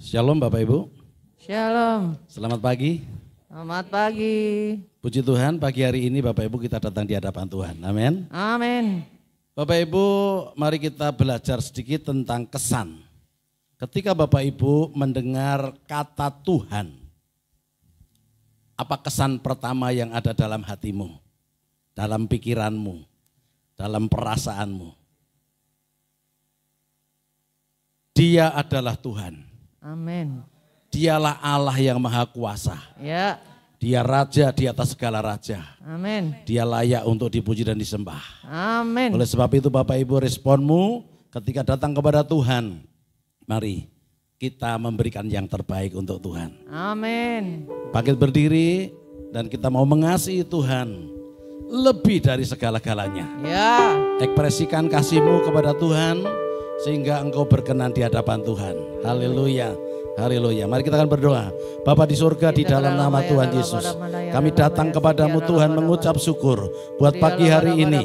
Shalom Bapak Ibu. Shalom. Selamat pagi. Selamat pagi. Puji Tuhan, pagi hari ini Bapak Ibu kita datang di hadapan Tuhan. Amin. Amin. Bapak Ibu, mari kita belajar sedikit tentang kesan. Ketika Bapak Ibu mendengar kata Tuhan, apa kesan pertama yang ada dalam hatimu, dalam pikiranmu, dalam perasaanmu? Dia adalah Tuhan. Amin. Dialah Allah yang maha kuasa. Ya. Dia raja di atas segala raja. Amin. Dia layak untuk dipuji dan disembah. Amin. Oleh sebab itu Bapak Ibu, responmu ketika datang kepada Tuhan, mari kita memberikan yang terbaik untuk Tuhan. Amin. Bangkit berdiri dan kita mau mengasihi Tuhan lebih dari segala-galanya. Ya. Ekspresikan kasihmu kepada Tuhan sehingga engkau berkenan di hadapan Tuhan. Haleluya. Haleluya. Mari kita akan berdoa. Bapa di surga, di dalam nama Tuhan Yesus, kami datang kepadamu Tuhan mengucap syukur buat pagi hari ini.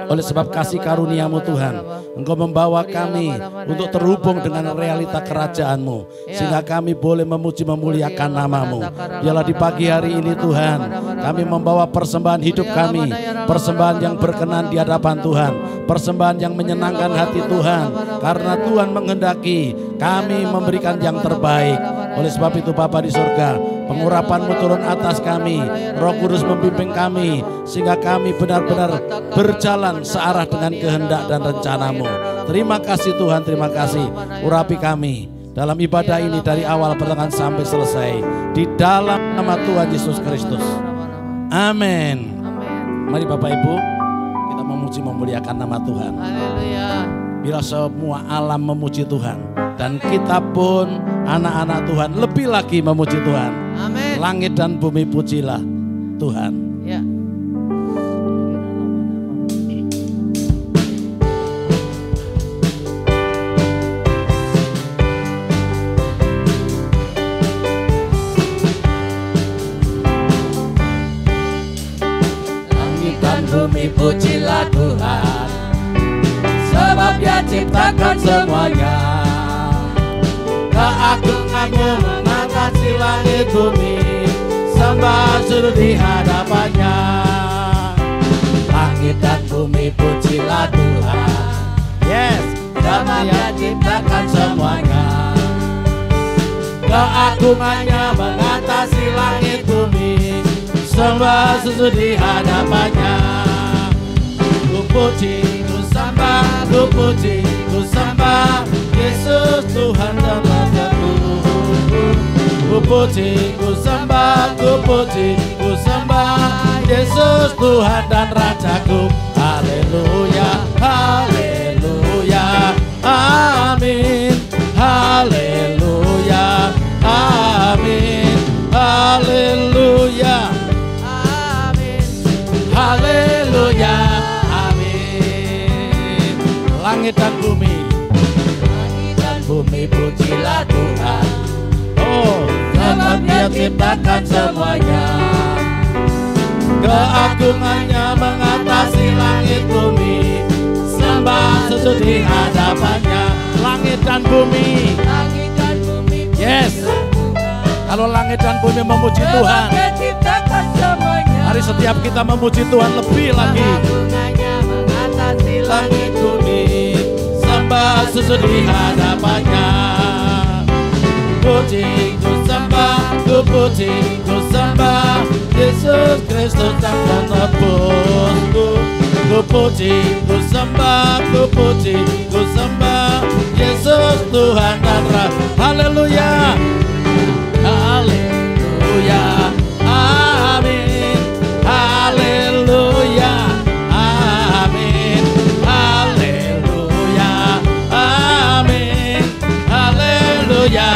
Oleh sebab kasih karuniamu Tuhan, Engkau membawa kami untuk terhubung dengan realita kerajaanmu, sehingga kami boleh memuji memuliakan namamu. Biarlah di pagi hari ini Tuhan, kami membawa persembahan hidup kami, persembahan yang berkenan di hadapan Tuhan, persembahan yang menyenangkan hati Tuhan, karena Tuhan menghendaki kami memberikan yang terbaik. Oleh sebab itu Bapa di surga, pengurapan-Mu turun atas kami, Roh Kudus membimbing kami, sehingga kami benar-benar berjalan searah dengan kehendak dan rencana-Mu. Terima kasih Tuhan, terima kasih. Urapi kami dalam ibadah ini dari awal pertengahan sampai selesai, di dalam nama Tuhan Yesus Kristus. Amin. Mari Bapak Ibu, kita memuji memuliakan nama Tuhan. Haleluya. Bila semua alam memuji Tuhan, dan kita pun anak-anak Tuhan lebih lagi memuji Tuhan. Amin. Langit dan bumi pujilah Tuhan. Ya. Langit dan bumi pujilah Tuhan, sebab Dia ciptakan semuanya. Keagungan-Mu mengatasi langit bumi, sembah sujud di hadapannya. Langit dan bumi pujilah Tuhan, Yes, sebab Dia ciptakan semuanya. Keagungan-Nya mengatasi langit bumi, sembah sujud di hadapannya. Ku puji, ku sembah, ku puji, ku sembah Yesus Tuhan dan Rajaku. Ku puji, ku sembah, ku puji, ku sembah Yesus Tuhan dan Rajaku. Haleluya, haleluya, amin. Haleluya, amin. Haleluya, Amin. haleluya, amin. Langit dan bumi, langit dan bumi pujilah Tuhan. Oh, sebab Dia ciptakan semuanya. Keagungan-Nya mengatasi langit bumi, sembah sujud di hadapannya. Langit dan bumi, Langit dan bumi. yes. Kalau langit dan bumi memuji Tuhan, Dia ciptakan semuanya. hari setiap kita memuji Tuhan lebih lagi. Keagungannya mengatasi langit bumi, sembah sujud di hadapannya. Puji, ku sembah, ku puji, ku sembah Yesus Kristus yang menebusku. Ku puji, ku sembah, ku puji, ku sembah Yesus Tuhan dan Raja. Haleluya, haleluya, amin. Haleluya, amin. Haleluya, amin. Haleluya,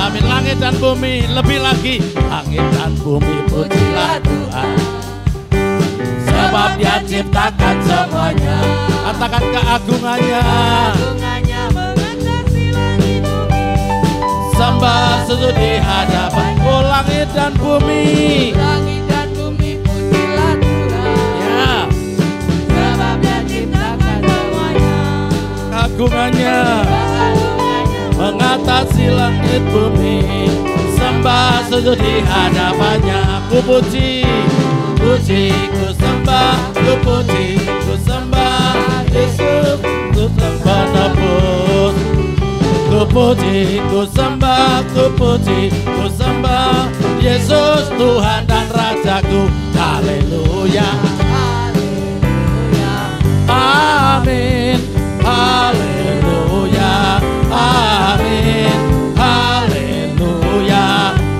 amin. Langit dan bumi, lebih lagi. Langit dan bumi pujilah Tuhan, sebab Dia ciptakan semuanya. Katakan keagungannya, Keagungannya mengatasi langit bumi. sembah sujud di hadapan. Oh, langit dan bumi, Langit dan bumi pujilah Tuhan, ya, sebab Dia ciptakan semuanya. keagungannya Keagungannya mengatasi langit bumi. Sembah sujud di hadapannya. Ku puji, ku sembah, ku puji, ku sembah Yesus, ku sembah nebus. Ku puji, ku sembah, ku puji, ku sembah Yesus Tuhan dan Rajaku. Haleluya, amin, haleluya, amin, haleluya,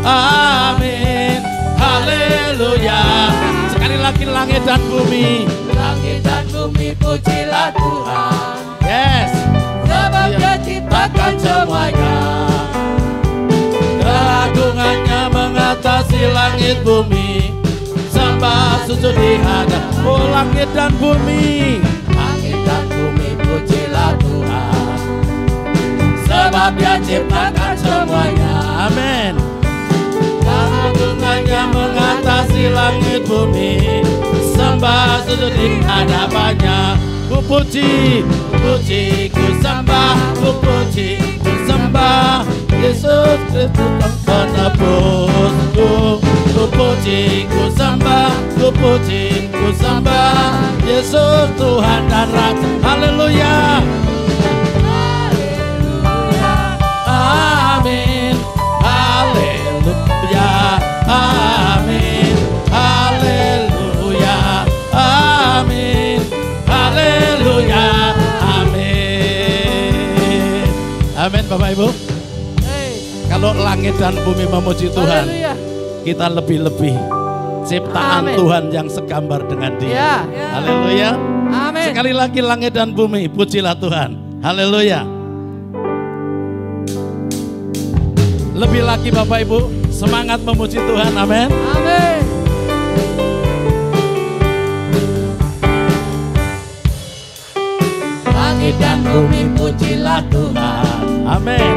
amin, haleluya. Sekali lagi langit dan bumi, Langit dan bumi pujilah Tuhan. yes, Sebab Dia ciptakan semuanya. keagungannya mengatasi langit bumi. Sembah sujud di hadap, oh langit dan bumi. Langit dan bumi pujilah Tuhan. Sebab Dia ciptakan semuanya. Amin. Keagungannya mengatasi langit bumi. Sembah sujud di hadapannya. Ku puji, ku sembah, ku puji, ku sembah Yesus Kristus penebusku. Ku puji, ku sembah, ku puji, ku sembah Yesus Tuhan dan Raja. Haleluya, amin, haleluya, amin, haleluya, amin, haleluya, amin. Amin Bapak Ibu. Kalau langit dan bumi memuji Tuhan, kita lebih-lebih ciptaan Amin. Tuhan yang segambar dengan Dia. Ya. Haleluya. Amin. Sekali lagi langit dan bumi, pujilah Tuhan. Haleluya. Lebih lagi Bapak Ibu, semangat memuji Tuhan. Amin. Amin. Langit dan bumi pujilah Tuhan. Amin.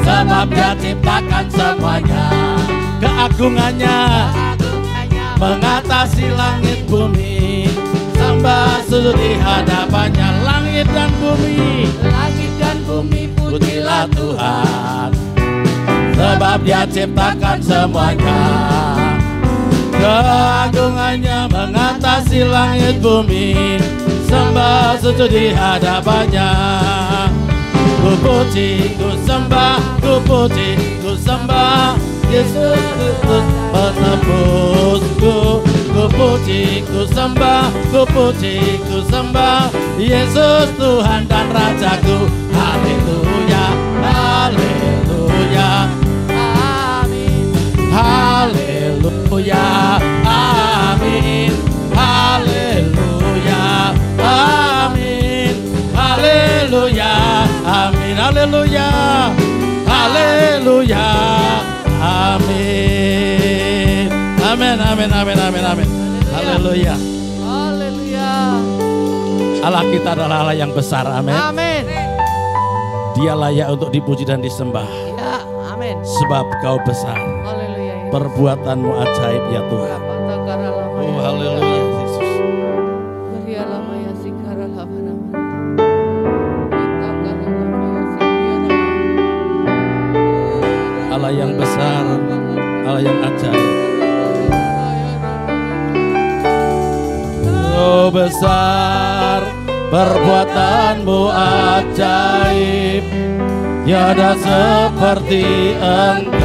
Sebab Dia ciptakan semuanya. Keagungannya Keagungannya mengatasi langit bumi. Sembah sujud di hadapannya. Langit dan bumi, Langit dan bumi pujilah Tuhan. sebab Dia ciptakan semuanya. Keagungannya mengatasi langit bumi. Sembah sujud di hadapannya. Ku puji, ku sembah, ku puji, ku sembah Yesus Kristus penebusku. Ku puji, ku sembah, ku puji, ku sembah Yesus Tuhan dan Rajaku. Haleluya, haleluya, Amin. haleluya, amin, haleluya, amin, haleluya, amin, haleluya, haleluya, amin, amin, amin, amin, amin, amin, haleluya. Haleluya. Allah kita adalah Allah yang besar, amin. Amin. Dia layak untuk dipuji dan disembah, Ya, amin. sebab Kau besar, Haleluya. perbuatanmu ajaib ya Tuhan. Oh haleluya Yesus. Allah yang besar, Allah yang ajaib. Oh besar, perbuatanmu ajaib, tiada seperti Engkau,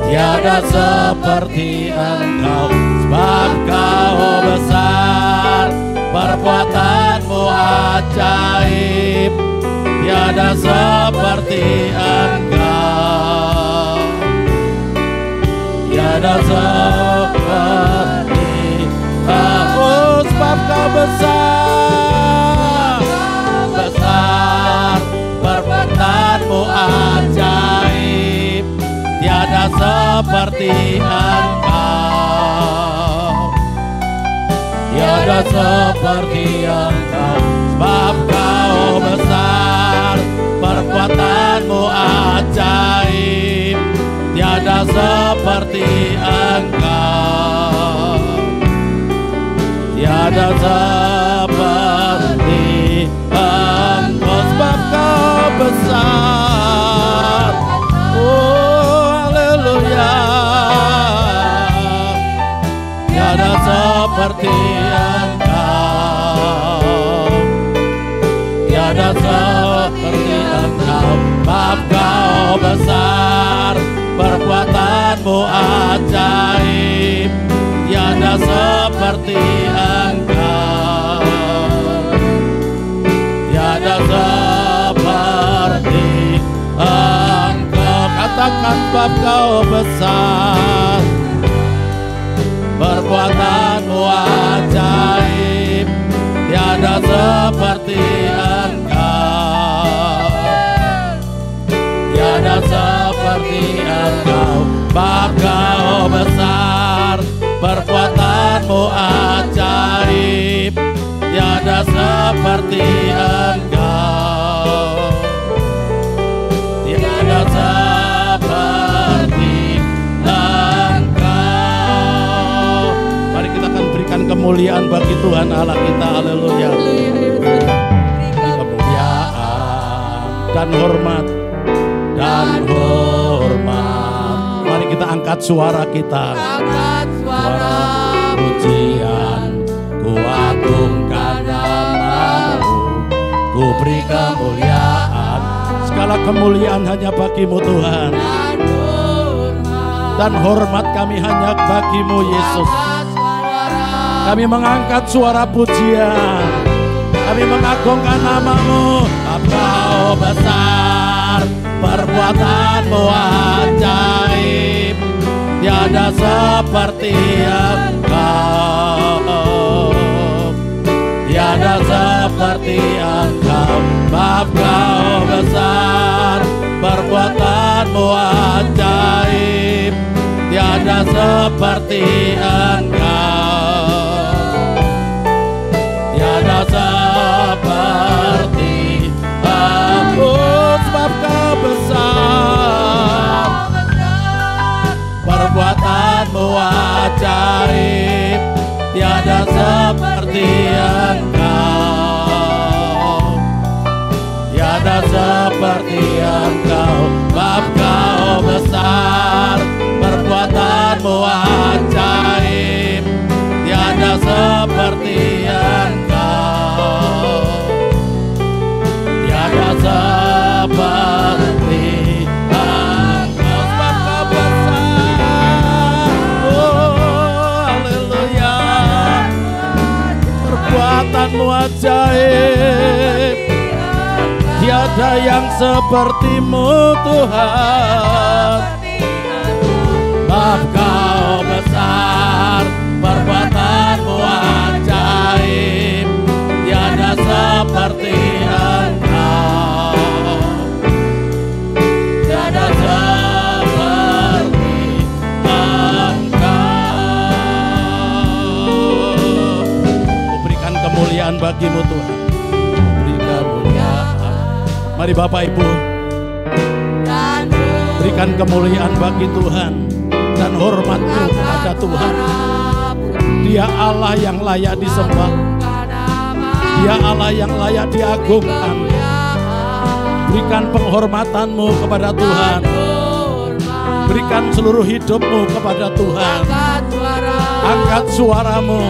tiada seperti Engkau, sebab Kau besar, perbuatanmu ajaib, tiada seperti Engkau, tiada seperti Engkau, sebab Kau besar, besar, perbuatanmu ajaib, tiada seperti Engkau, tiada seperti Engkau, sebab Kau besar, perbuatanmu ajaib, tiada seperti Engkau, tiada seperti Engkau, sebab Kau seperti Engkau, tiada seperti Engkau. Bab Kau besar, perbuatanmu ajaib, tiada seperti Engkau, tiada seperti Engkau. Katakan bab Kau besar, perbuatanmu ajaib, tiada seperti Engkau, tiada seperti Engkau. Bab Kau besar, perbuatanmu ajaib, tiada seperti Engkau, tiada seperti Engkau. Mari kita akan berikan kemuliaan bagi Tuhan Allah kita. Haleluya. Kemuliaan dan hormat dan hormat. Mari kita angkat suara kita. Angkat suara Pujian, ku agungkan nama-Mu, ku beri kemuliaan. Segala kemuliaan hanya bagi-Mu Tuhan, dan hormat kami hanya bagi-Mu Yesus. Kami mengangkat suara pujian, kami mengagungkan nama-Mu. Kau besar, perbuatanmu ajaib, tiada seperti Engkau, tiada seperti Engkau. Bab Kau besar, perbuatanmu ajaib, tiada seperti Engkau, tiada seperti Engkau. Sebab Kau besar, perbuatanmu ajaib, tiada seperti Engkau, tiada seperti Engkau. Bab Kau besar, perbuatanmu ajaib, tiada seperti Engkau, tiada seperti Engkau. Sebab Kau besar, oh haleluya, perbuatanmu ajaib, tiada yang seperti-Mu Tuhan. Bab Kau besar, perbuatanmu ajaib, tiada seperti Engkau, tiada seperti Engkau. Ku berikan kemuliaan bagi-Mu Tuhan, berikan kemuliaan. Mari Bapak Ibu, berikan kemuliaan bagi Tuhan dan hormat-Mu kepada Tuhan. Dia Allah yang layak disembah, Dia Allah yang layak diagungkan. Berikan penghormatan-Mu kepada Tuhan, berikan seluruh hidup-Mu kepada Tuhan. Angkat suara-Mu,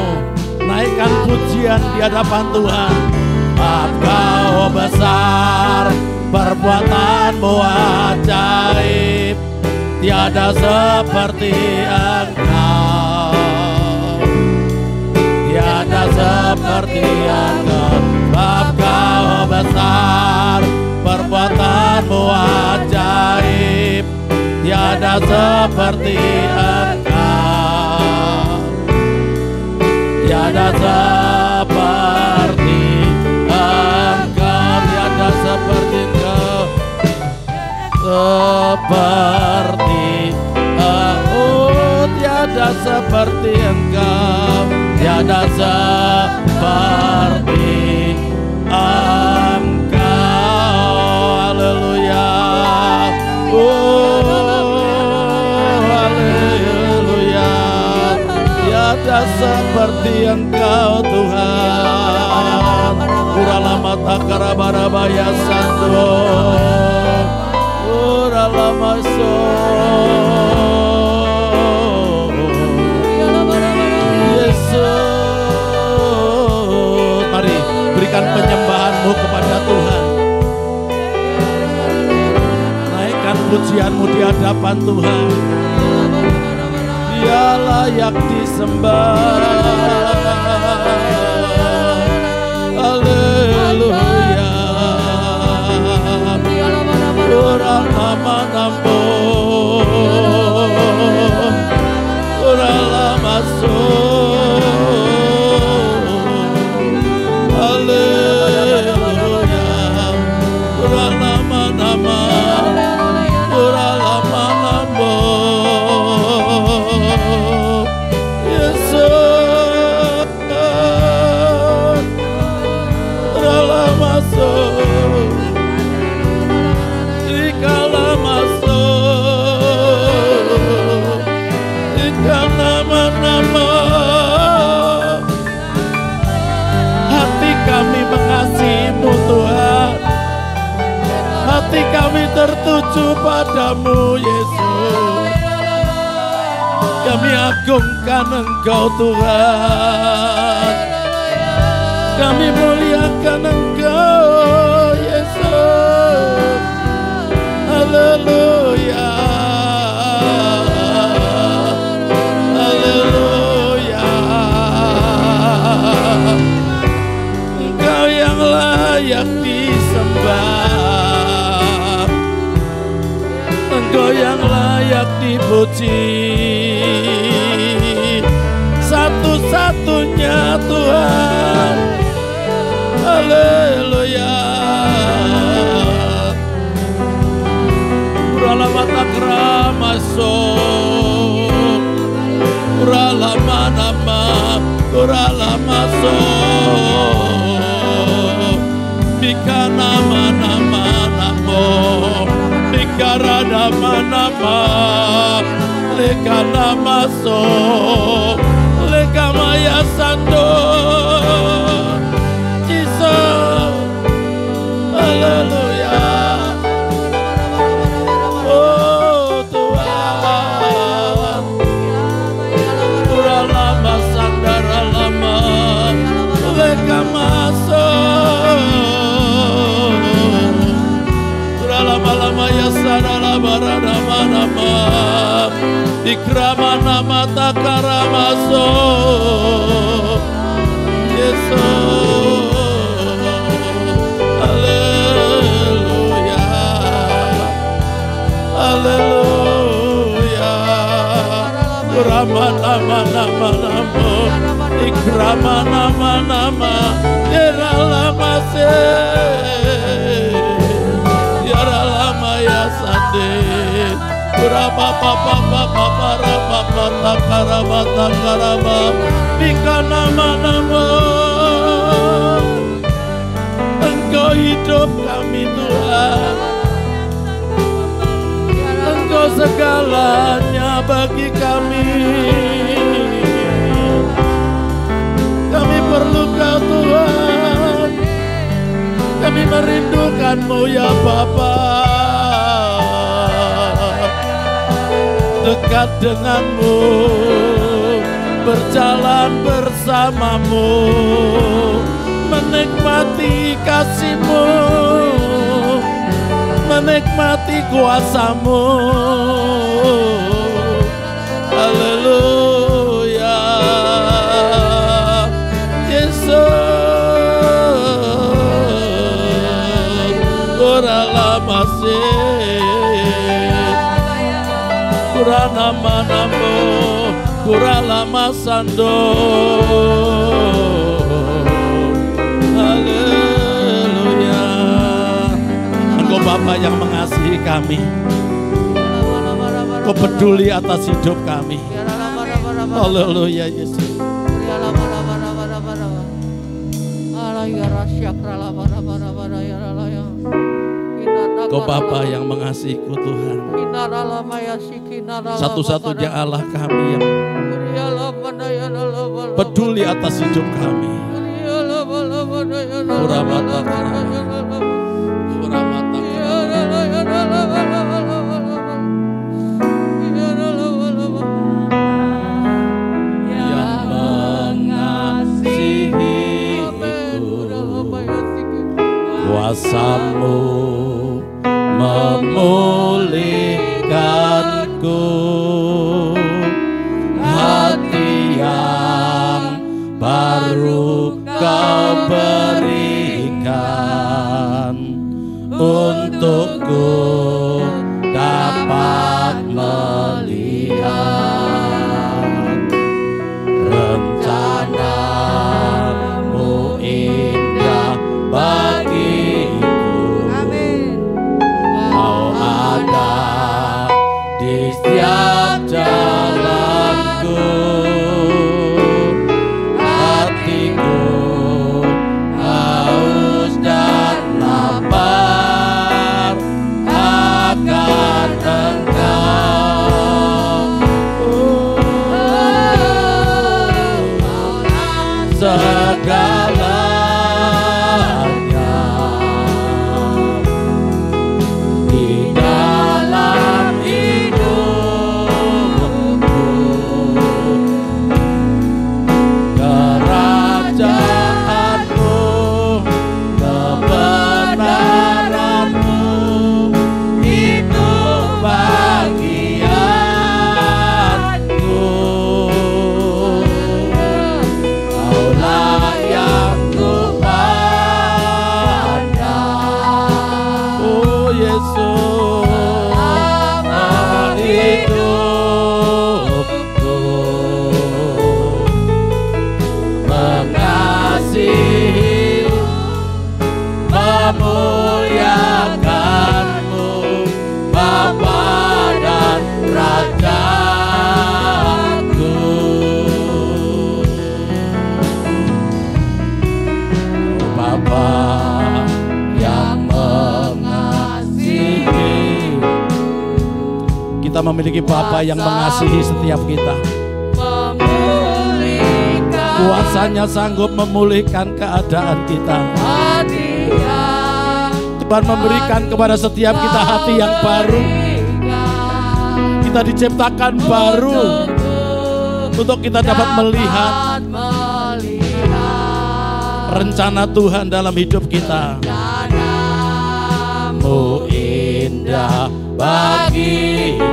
naikkan pujian di hadapan Tuhan. Bab Kau besar, perbuatanmu ajaib, tiada seperti Engkau, tiada seperti Engkau. Bab Kau besar, perbuatanmu ajaib, tiada seperti Engkau, tiada seperti Engkau, tiada seperti Engkau, seperti oh tiada seperti Engkau, tiada seperti Engkau. Haleluya, oh haleluya, tiada seperti Engkau Tuhan. Uralama takarabarabaya santo, uralama so, Yesus. pujianmu di hadapan Tuhan. Dia layak disembah. Haleluya. Ora nama-namo, ora lamaso. Haleluya. Ora nama-nama, ora lama-namo. Yesus, ora lamaso. Nama-nama hati kami mengasihi-Mu Tuhan, hati kami tertuju padamu Yesus. Kami agungkan Engkau Tuhan, kami muliakan Engkau Yesus. Haleluya. Engkau yang layak disembah, Engkau yang layak dipuji, satu-satunya Tuhan. Haleluya. Kuralamatakra-maso, kuralama-nama, kuralamaso, bika nama-nama-namo, bika nama-nama, leka namaso, leka maya sando, Jesus. Haleluya. Oh Tuhan, kuralama sandara lama, leka maso, kuralama-lama ya sadara barada-nama, ikrama nama takara maso, Yesus. Haleluya. Haleluya. Kurama nama-nama-namo, ikrama nama-nama, yeralama se, yeralama ya sade, kurama takarama, bika nama-nama. Engkau hidup kami Tuhan, Engkau segalanya bagi kami. Kami perlu Kau Tuhan, kami merindukan-Mu ya Bapa. Dekat dengan-Mu, berjalan bersama-Mu, menikmati kasih-Mu, menikmati kuasa-Mu. Haleluya. Yesus, kuralamasih, kuranama-namo, kuralamasando. Haleluya. Engkau Bapa yang mengasihi kami, Engkau peduli atas hidup kami. Haleluya Yesus. Engkau Bapa yang mengasihiku Tuhan, satu-satunya Allah kami yang peduli atas hidup kami. Kuasa-Mu memulihkan untukku dapat melihat rencanamu indah bagiku. Kau ada di setiap jalanku, hatiku haus dan lapar akan Engkau. Segalanya di dalam hidupku, kerajaanmu, kebenaranmu, itu bagianku. Kaulah yang kupandang, oh Yesus, selama hidupku, mengasihi, memuliakanmu, Bapa dan Rajaku. Bapa yang mengasihi, kita memiliki Bapa yang mengasihi setiap kita. Kuasanya sanggup memulihkan keadaan kita. Tuhan memberikan kepada setiap kita hati yang baru. Kita diciptakan baru untuk kita dapat melihat rencana Tuhan dalam hidup kita. Rencanamu indah bagiku,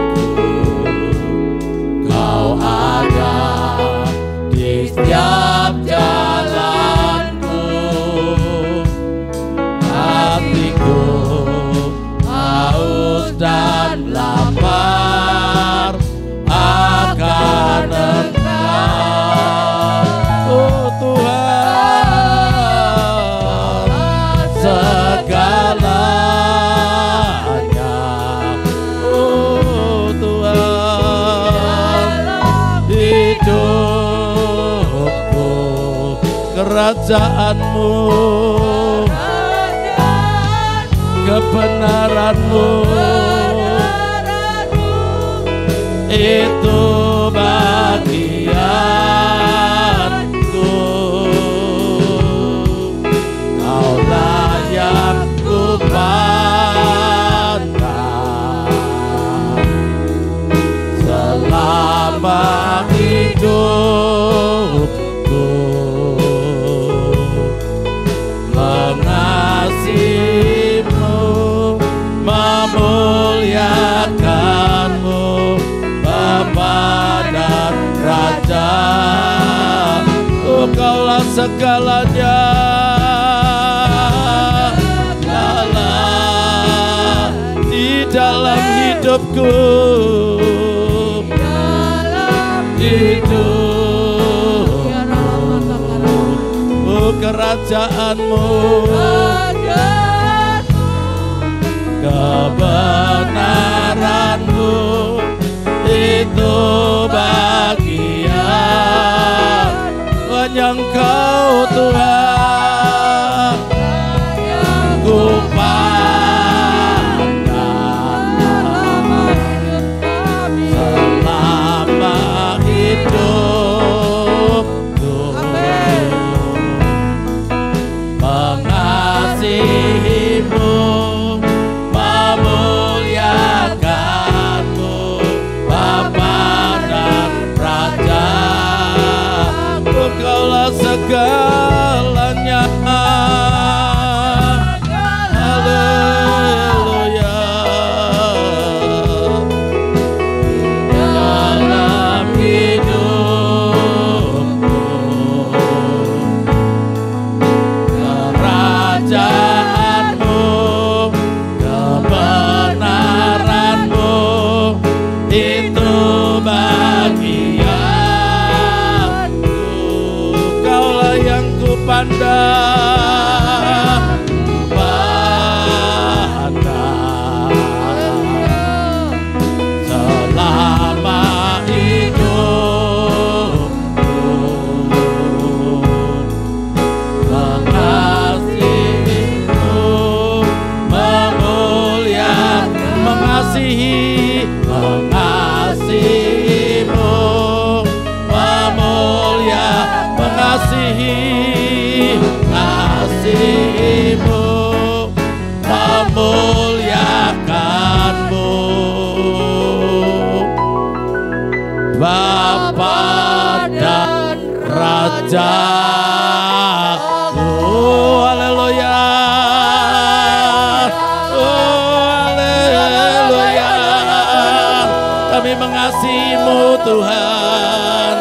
Kau ada di setiap jalanku, hatiku haus dan lapar akan Engkau. Oh Tuhan, segalanya, oh Tuhan, hidupku, kerajaanmu, kebenaranmu, itu bagianku. Kaulah yang kupandang selama hidupku, mengasihimu, memuliakanmu, Bapa dan Raja. Oh Kaulah segalanya, Kaulah di dalam hidupku, oh kerajaanmu, kebenaranmu, itu bagian hanya Engkau Tuhan ku pandang selama hidupku, mengasihimu, memuliakanmu, kasih-Mu Tuhan.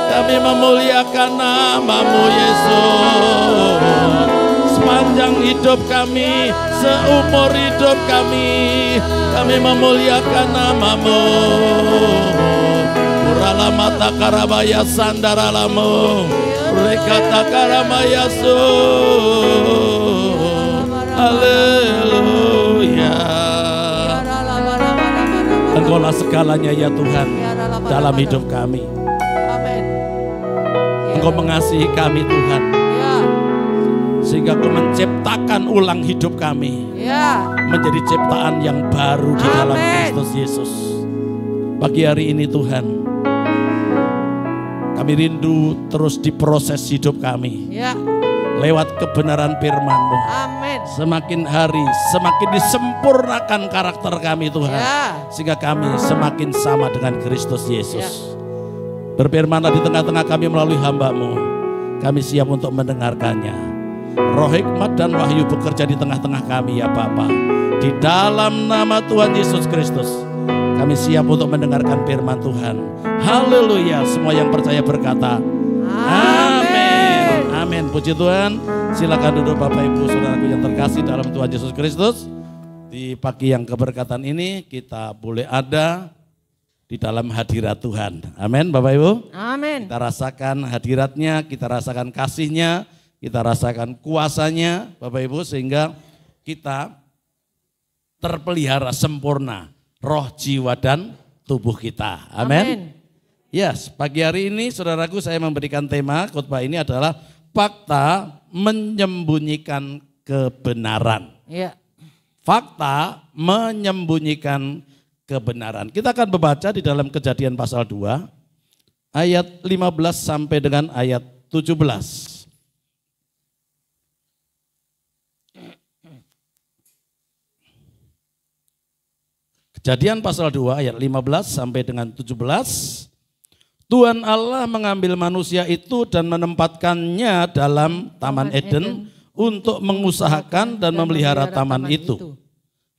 Kami memuliakan nama-Mu Yesus. Sepanjang hidup kami, seumur hidup kami memuliakan nama-Mu. Urala mata karabaya sandaralamu, rekata karamaya su. Haleluya. Engkaulah segalanya ya Tuhan dalam hidup kami. Engkau mengasihi kami Tuhan. Sehingga Kau menciptakan ulang hidup kami menjadi ciptaan yang baru di dalam Kristus Yesus. Pagi hari ini Tuhan, kami rindu terus diproses hidup kami lewat kebenaran firman-Mu. Semakin hari semakin disempurnakan karakter kami Tuhan, sehingga kami semakin sama dengan Kristus Yesus. Berfirman-Lah di tengah-tengah kami melalui hamba-Mu. Kami siap untuk mendengarkannya. Roh hikmat dan wahyu bekerja di tengah-tengah kami ya Bapa. Di dalam nama Tuhan Yesus Kristus, kami siap untuk mendengarkan firman Tuhan. Haleluya. Semua yang percaya berkata amin. Amin. Puji Tuhan. Silakan duduk Bapak Ibu Saudaraku yang terkasih dalam Tuhan Yesus Kristus. Di pagi yang keberkatan ini kita boleh ada di dalam hadirat Tuhan. Amin Bapak Ibu. Amin. Kita rasakan hadiratnya, kita rasakan kasihnya, kita rasakan kuasanya Bapak Ibu, sehingga kita terpelihara sempurna roh, jiwa dan tubuh kita. Amin. Yes, pagi hari ini saudaraku saya memberikan tema khotbah ini adalah fakta menyembunyikan kebenaran. Fakta menyembunyikan kebenaran. Kita akan membaca di dalam Kejadian pasal 2 ayat 15 sampai dengan ayat 17. Kejadian pasal 2 ayat 15 sampai dengan 17. Tuhan Allah mengambil manusia itu dan menempatkannya dalam Taman Eden untuk mengusahakan dan memelihara taman itu.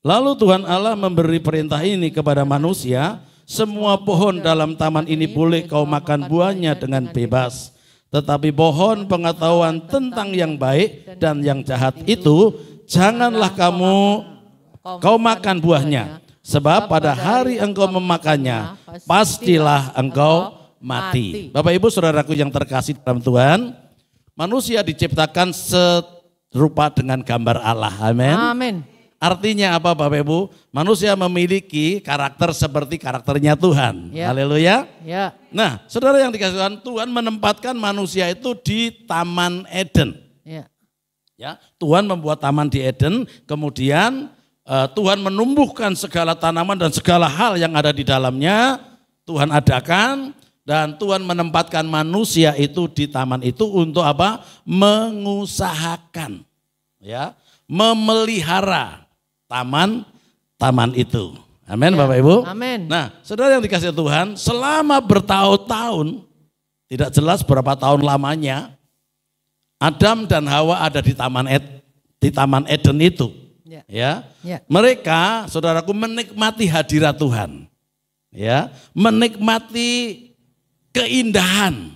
Lalu Tuhan Allah memberi perintah ini kepada manusia, semua pohon dalam taman ini boleh kau makan buahnya dengan bebas. Tetapi pohon pengetahuan tentang yang baik dan yang jahat itu, janganlah kau makan buahnya. Sebab pada hari engkau memakannya, pastilah engkau mati. Bapak Ibu Saudaraku yang terkasih dalam Tuhan, manusia diciptakan serupa dengan gambar Allah. Amin. Artinya apa Bapak Ibu? Manusia memiliki karakter seperti karakternya Tuhan. Haleluya. Nah, saudara yang dikasih Tuhan, Tuhan menempatkan manusia itu di Taman Eden. Tuhan membuat taman di Eden, kemudian Tuhan menumbuhkan segala tanaman dan segala hal yang ada di dalamnya, Tuhan adakan, dan Tuhan menempatkan manusia itu di taman itu untuk apa? Mengusahakan, memelihara taman itu. Amin Bapak Ibu. Amin. Nah, saudara yang dikasih Tuhan, selama bertahun-tahun, tidak jelas berapa tahun lamanya, Adam dan Hawa ada di Taman Eden itu. Mereka, saudaraku, menikmati hadirat Tuhan, menikmati keindahan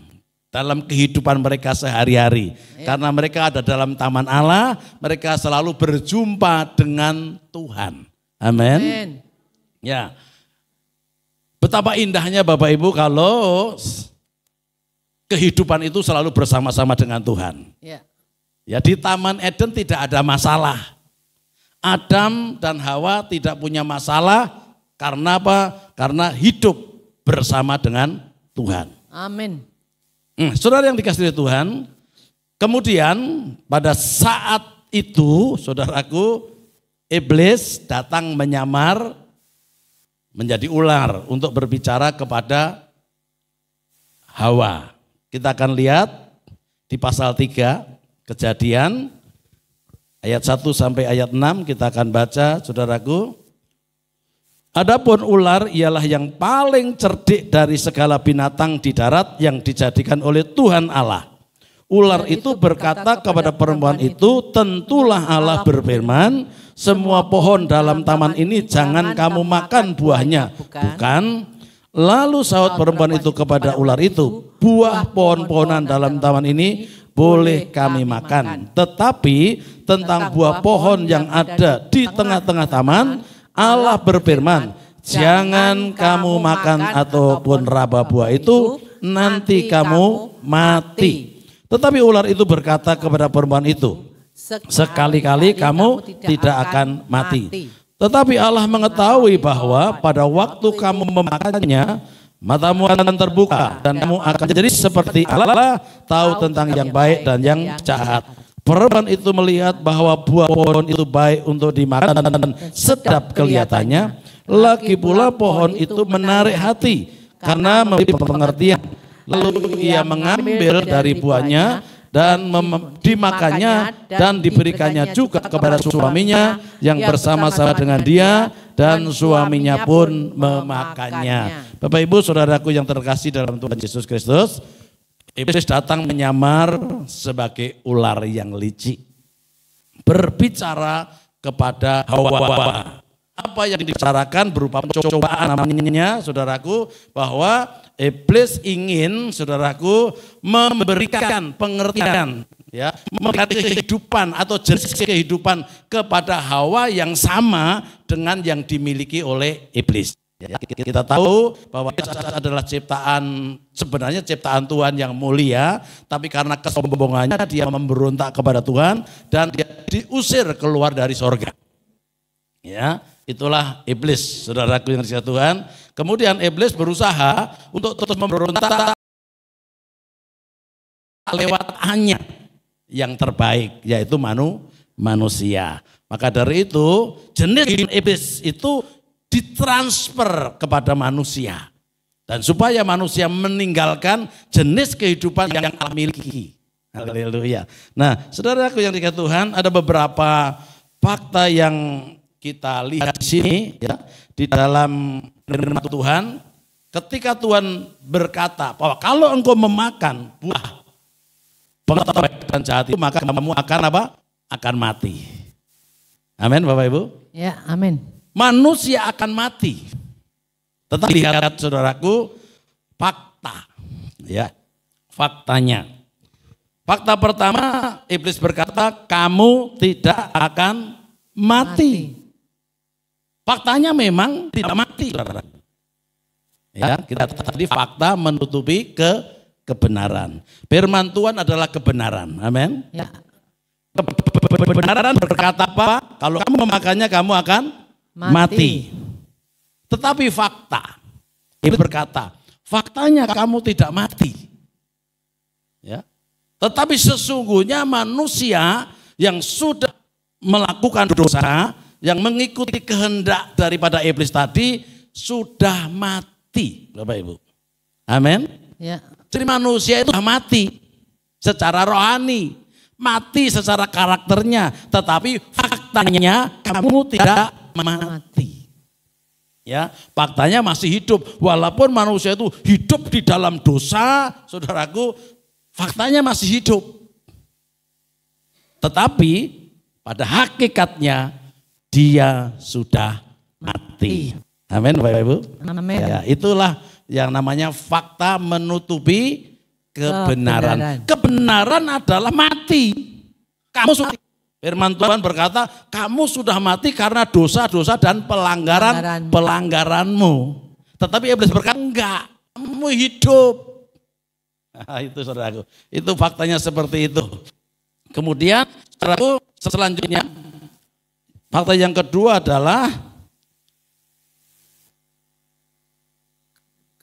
dalam kehidupan mereka sehari-hari. Karena mereka ada dalam taman Allah, mereka selalu berjumpa dengan Tuhan. Amin. Betapa indahnya Bapak Ibu kalau kehidupan itu selalu bersama-sama dengan Tuhan. Di Taman Eden tidak ada masalah. Adam dan Hawa tidak punya masalah karena apa? Karena hidup bersama dengan Tuhan. Amin. Saudara yang dikasihi Tuhan, kemudian pada saat itu saudaraku, iblis datang menyamar menjadi ular untuk berbicara kepada Hawa. Kita akan lihat di pasal 3 Kejadian ayat 1 sampai ayat 6 kita akan baca, saudaraku. Adapun ular ialah yang paling cerdik dari segala binatang di darat yang dijadikan oleh Tuhan Allah. Ular itu berkata kepada perempuan itu, tentulah Allah berfirman, semua pohon dalam taman ini jangan kamu makan buahnya. Bukan, Lalu sahut perempuan itu kepada ular itu, buah pohon-pohonan dalam taman ini boleh kami makan. Tetapi tentang buah pohon yang ada di tengah-tengah taman, Allah berfirman, jangan kamu makan ataupun raba buah itu, nanti kamu mati. Tetapi ular itu berkata kepada perempuan itu, sekali-kali kamu tidak akan mati. Tetapi Allah mengetahui bahwa pada waktu kamu memakannya, matamu akan terbuka dan kamu akan jadi seperti Allah, tahu tentang yang baik dan yang jahat. Perempuan itu melihat bahwa buah pohon itu baik untuk dimakan dan sedap kelihatannya. Lagi pula pohon itu menarik hati karena memberi pengertian. Lalu ia mengambil dari buahnya dan dimakannya dan diberikannya juga kepada suaminya yang bersama-sama dengan dia, dan suaminya pun memakannya. Bapak Ibu saudaraku yang terkasih dalam Tuhan Yesus Kristus, iblis datang menyamar sebagai ular yang licik, berbicara kepada Hawa. Apa yang dibicarakan berupa pencobaan namanya, saudaraku, bahwa iblis ingin, saudaraku, memberikan pengertian, ya, memberikan kehidupan atau jenis kehidupan kepada Hawa yang sama dengan yang dimiliki oleh iblis. Ya, kita tahu bahwa iblis adalah sebenarnya ciptaan Tuhan yang mulia, tapi karena kesombongannya dia memberontak kepada Tuhan dan dia diusir keluar dari sorga. Ya, itulah iblis, saudaraku yang dikasihi Tuhan. Kemudian iblis berusaha untuk terus memberontak lewat hanya yang terbaik, yaitu manusia. Maka dari itu jenis iblis itu ditransfer kepada manusia, dan supaya manusia meninggalkan jenis kehidupan yang Allah miliki. Haleluya. Nah, saudaraku yang dikasihi Tuhan, ada beberapa fakta yang kita lihat di sini, ya, di dalam firman Tuhan, ketika Tuhan berkata bahwa kalau engkau memakan buah pengetahuan baik dan jahat itu, maka kamu akan apa? Akan mati. Amin, Bapak Ibu. Ya, amin. Manusia akan mati. Tetapi lihat saudaraku, fakta, ya, faktanya. Fakta pertama, iblis berkata kamu tidak akan mati. Faktanya memang tidak mati. Ya, kita tadi fakta menutupi kebenaran. Firman Tuhan adalah kebenaran. Amin. Ya. Kebenaran berkata apa? Kalau kamu memakannya kamu akan mati. Tetapi fakta, iblis berkata, faktanya kamu tidak mati. Ya. Tetapi sesungguhnya manusia yang sudah melakukan dosa, yang mengikuti kehendak daripada iblis tadi, sudah mati, Bapak Ibu. Amin. Ya. Jadi manusia itu sudah mati secara rohani, mati secara karakternya, tetapi faktanya kamu tidak mati. Ya, faktanya masih hidup. Walaupun manusia itu hidup di dalam dosa, saudaraku, faktanya masih hidup. Tetapi pada hakikatnya dia sudah mati. Amin, Bapak Ibu. Amin. Ya, itulah yang namanya fakta menutupi kebenaran. Kebenaran adalah mati. Kamu sudah, firman Tuhan berkata, kamu sudah mati karena dosa-dosa dan pelanggaranmu. Tetapi iblis berkata, enggak, kamu hidup. Nah, itu saudaraku, itu faktanya seperti itu. Kemudian saudaraku, selanjutnya, fakta yang kedua adalah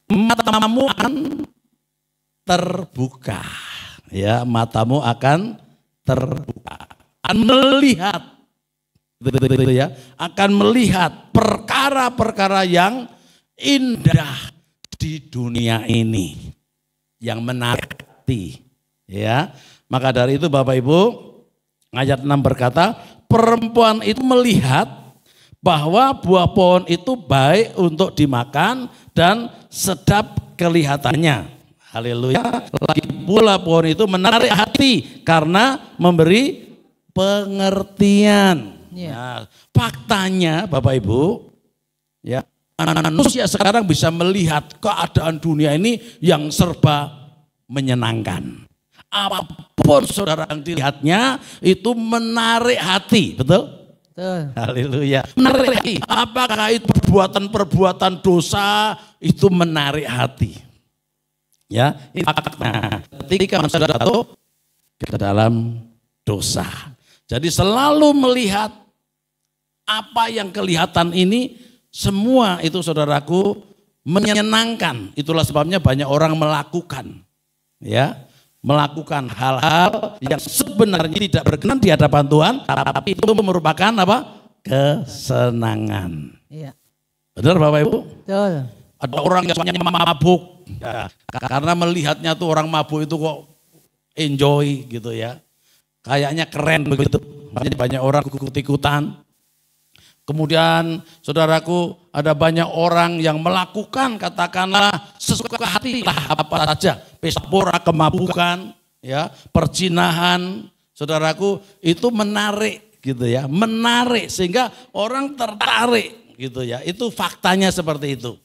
matamu akan terbuka. Ya, matamu akan terbuka. Akan melihat, ya, akan melihat perkara-perkara yang indah di dunia ini, yang menarik hati. Ya, maka dari itu Bapak Ibu, ayat 6 berkata, perempuan itu melihat bahwa buah pohon itu baik untuk dimakan dan sedap kelihatannya. Haleluya. Lagi pula pohon itu menarik hati karena memberi pengertian. Ya. Nah, faktanya Bapak Ibu, ya, manusia sekarang bisa melihat keadaan dunia ini yang serba menyenangkan. Apapun saudara yang dilihatnya itu menarik hati, betul? Betul. Haleluya. Menarik hati. Apakah itu perbuatan-perbuatan dosa itu menarik hati? Ya, ini fakta. Ketika manusia jatuh ke dalam dosa. Jadi selalu melihat apa yang kelihatan ini semua itu saudaraku menyenangkan. Itulah sebabnya banyak orang melakukan, ya, melakukan hal-hal yang sebenarnya tidak berkenan di hadapan Tuhan, tapi itu merupakan apa? Kesenangan. Iya. Benar Bapak Ibu? Betul. Ada orang yang mabuk, ya, karena melihatnya tuh orang mabuk itu kok enjoy gitu ya, kayaknya keren begitu. Banyak orang ikut-ikutan. Kemudian saudaraku ada banyak orang yang melakukan katakanlah sesuka hati lah apa saja, pesta pora, kemabukan, ya, perzinahan, saudaraku itu menarik gitu ya, menarik sehingga orang tertarik gitu ya. Itu faktanya seperti itu.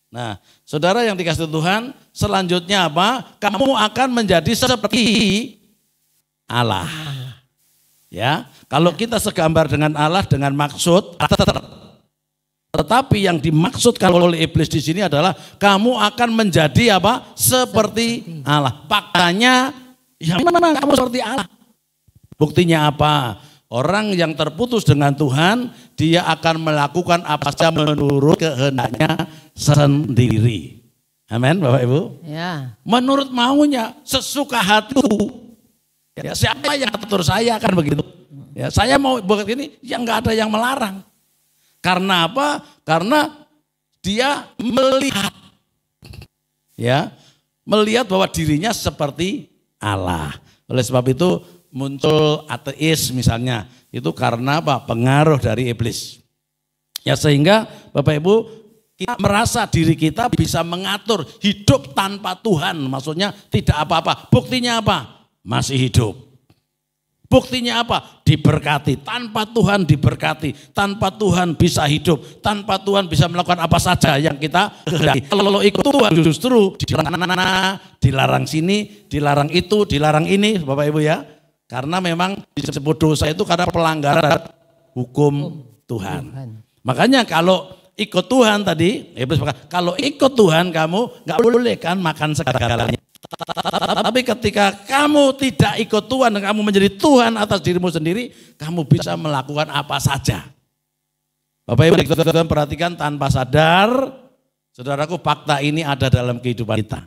Nah, saudara yang dikasihi Tuhan, selanjutnya apa? Kamu akan menjadi seperti Allah. Ya, kalau kita segambar dengan Allah dengan maksud, tetapi yang dimaksudkan oleh iblis di sini adalah kamu akan menjadi apa? Seperti Allah. Faktanya, ya memang kamu seperti Allah. Buktinya apa? Orang yang terputus dengan Tuhan, dia akan melakukan apa saja menurut kehendaknya sendiri. Amin, Bapak Ibu. Ya. Menurut maunya, sesuka hatiku. Ya, siapa yang atur saya kan begitu. Ya, saya mau buat ini, yang nggak ada yang melarang. Karena apa? Karena dia melihat, ya, melihat bahwa dirinya seperti Allah. Oleh sebab itu muncul ateis misalnya, itu karena apa? Pengaruh dari iblis. Ya, sehingga Bapak Ibu kita merasa diri kita bisa mengatur hidup tanpa Tuhan, maksudnya tidak apa-apa. Buktinya apa? Masih hidup. Buktinya apa? Diberkati. Tanpa Tuhan diberkati. Tanpa Tuhan bisa hidup. Tanpa Tuhan bisa melakukan apa saja yang kita kehendaki. Kalau ikut Tuhan justru dilarang sini, dilarang itu, dilarang ini, Bapak Ibu ya. Karena memang disebut dosa itu karena pelanggaran hukum Tuhan. Makanya kalau ikut Tuhan tadi, kalau ikut Tuhan kamu nggak boleh kan makan segalanya. Tapi ketika kamu tidak ikut Tuhan dan kamu menjadi Tuhan atas dirimu sendiri, kamu bisa melakukan apa saja. Bapak Ibu perhatikan, tanpa sadar, saudaraku, fakta ini ada dalam kehidupan kita.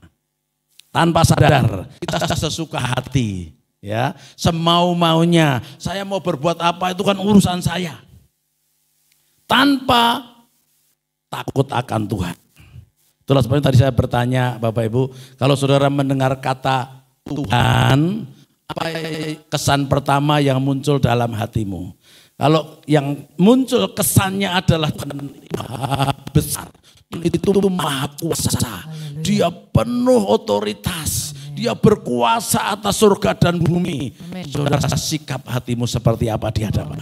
Tanpa sadar, kita sesuka hati, ya, semau-maunya. Saya mau berbuat apa itu kan urusan saya. Tanpa takut akan Tuhan. Itulah sebabnya tadi saya bertanya Bapak Ibu, kalau saudara mendengar kata Tuhan, apa kesan pertama yang muncul dalam hatimu? Kalau yang muncul kesannya adalah Maha besar, itu maha kuasa, dia penuh otoritas, dia berkuasa atas surga dan bumi. Saudara, sikap hatimu seperti apa di hadapan?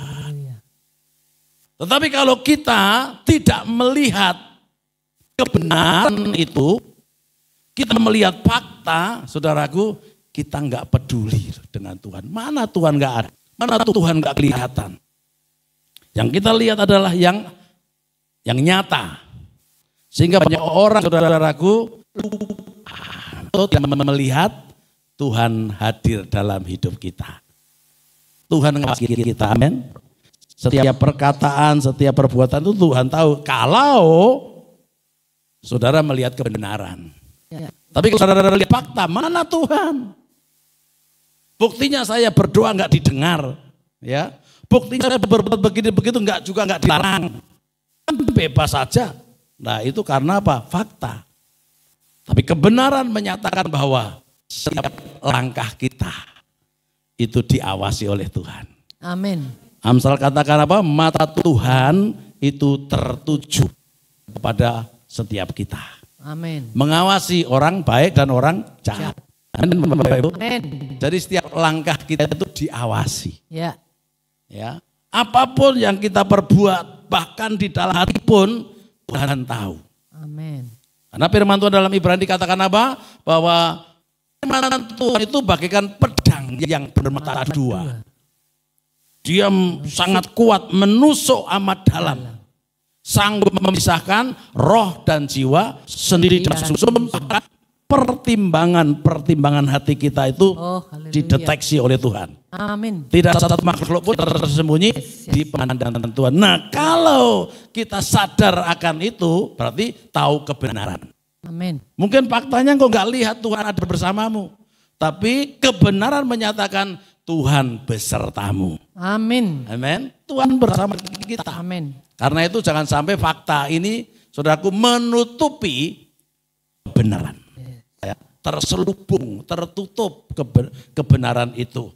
Tetapi kalau kita tidak melihat kebenaran itu, kita melihat fakta, saudaraku, kita nggak peduli dengan Tuhan. Mana Tuhan nggak ada, mana Tuhan nggak kelihatan. Yang kita lihat adalah yang nyata. Sehingga banyak orang, saudaraku, lupa melihat Tuhan hadir dalam hidup kita. Tuhan mengasihi kita, amin. Setiap perkataan, setiap perbuatan itu Tuhan tahu. Kalau saudara melihat kebenaran. Ya. Tapi kalau saudara lihat fakta, mana Tuhan? Buktinya saya berdoa nggak didengar, ya. Buktinya saya berbuat begini-begitu juga nggak dilarang. Kan bebas saja. Nah, itu karena apa? Fakta. Tapi kebenaran menyatakan bahwa setiap langkah kita itu diawasi oleh Tuhan. Amin. Amsal katakan apa? Mata Tuhan itu tertuju kepada setiap kita. Amin. Mengawasi orang baik dan orang jahat. Amin. Jadi setiap langkah kita itu diawasi. Ya. Ya. Apapun yang kita perbuat, bahkan di dalam hati pun Tuhan tahu. Amin. Karena firman Tuhan dalam Ibrani dikatakan apa? Bahwa firman Tuhan itu bagaikan pedang yang bermata dua. Dia sangat kuat, menusuk amat dalam. Sanggup memisahkan roh dan jiwa, sendiri dan sumpah. Pertimbangan hati kita itu dideteksi oleh Tuhan. Amin. Tidak satu makhluk pun tersembunyi di pandangan Tuhan. Nah, kalau kita sadar akan itu, berarti tahu kebenaran. Amin. Mungkin faktanya kok nggak lihat Tuhan ada bersamamu, tapi kebenaran menyatakan Tuhan besertamu. Amin. Amin. Tuhan bersama kita. Amin. Karena itu jangan sampai fakta ini, saudaraku, menutupi kebenaran. Ya, terselubung, tertutup kebenaran itu.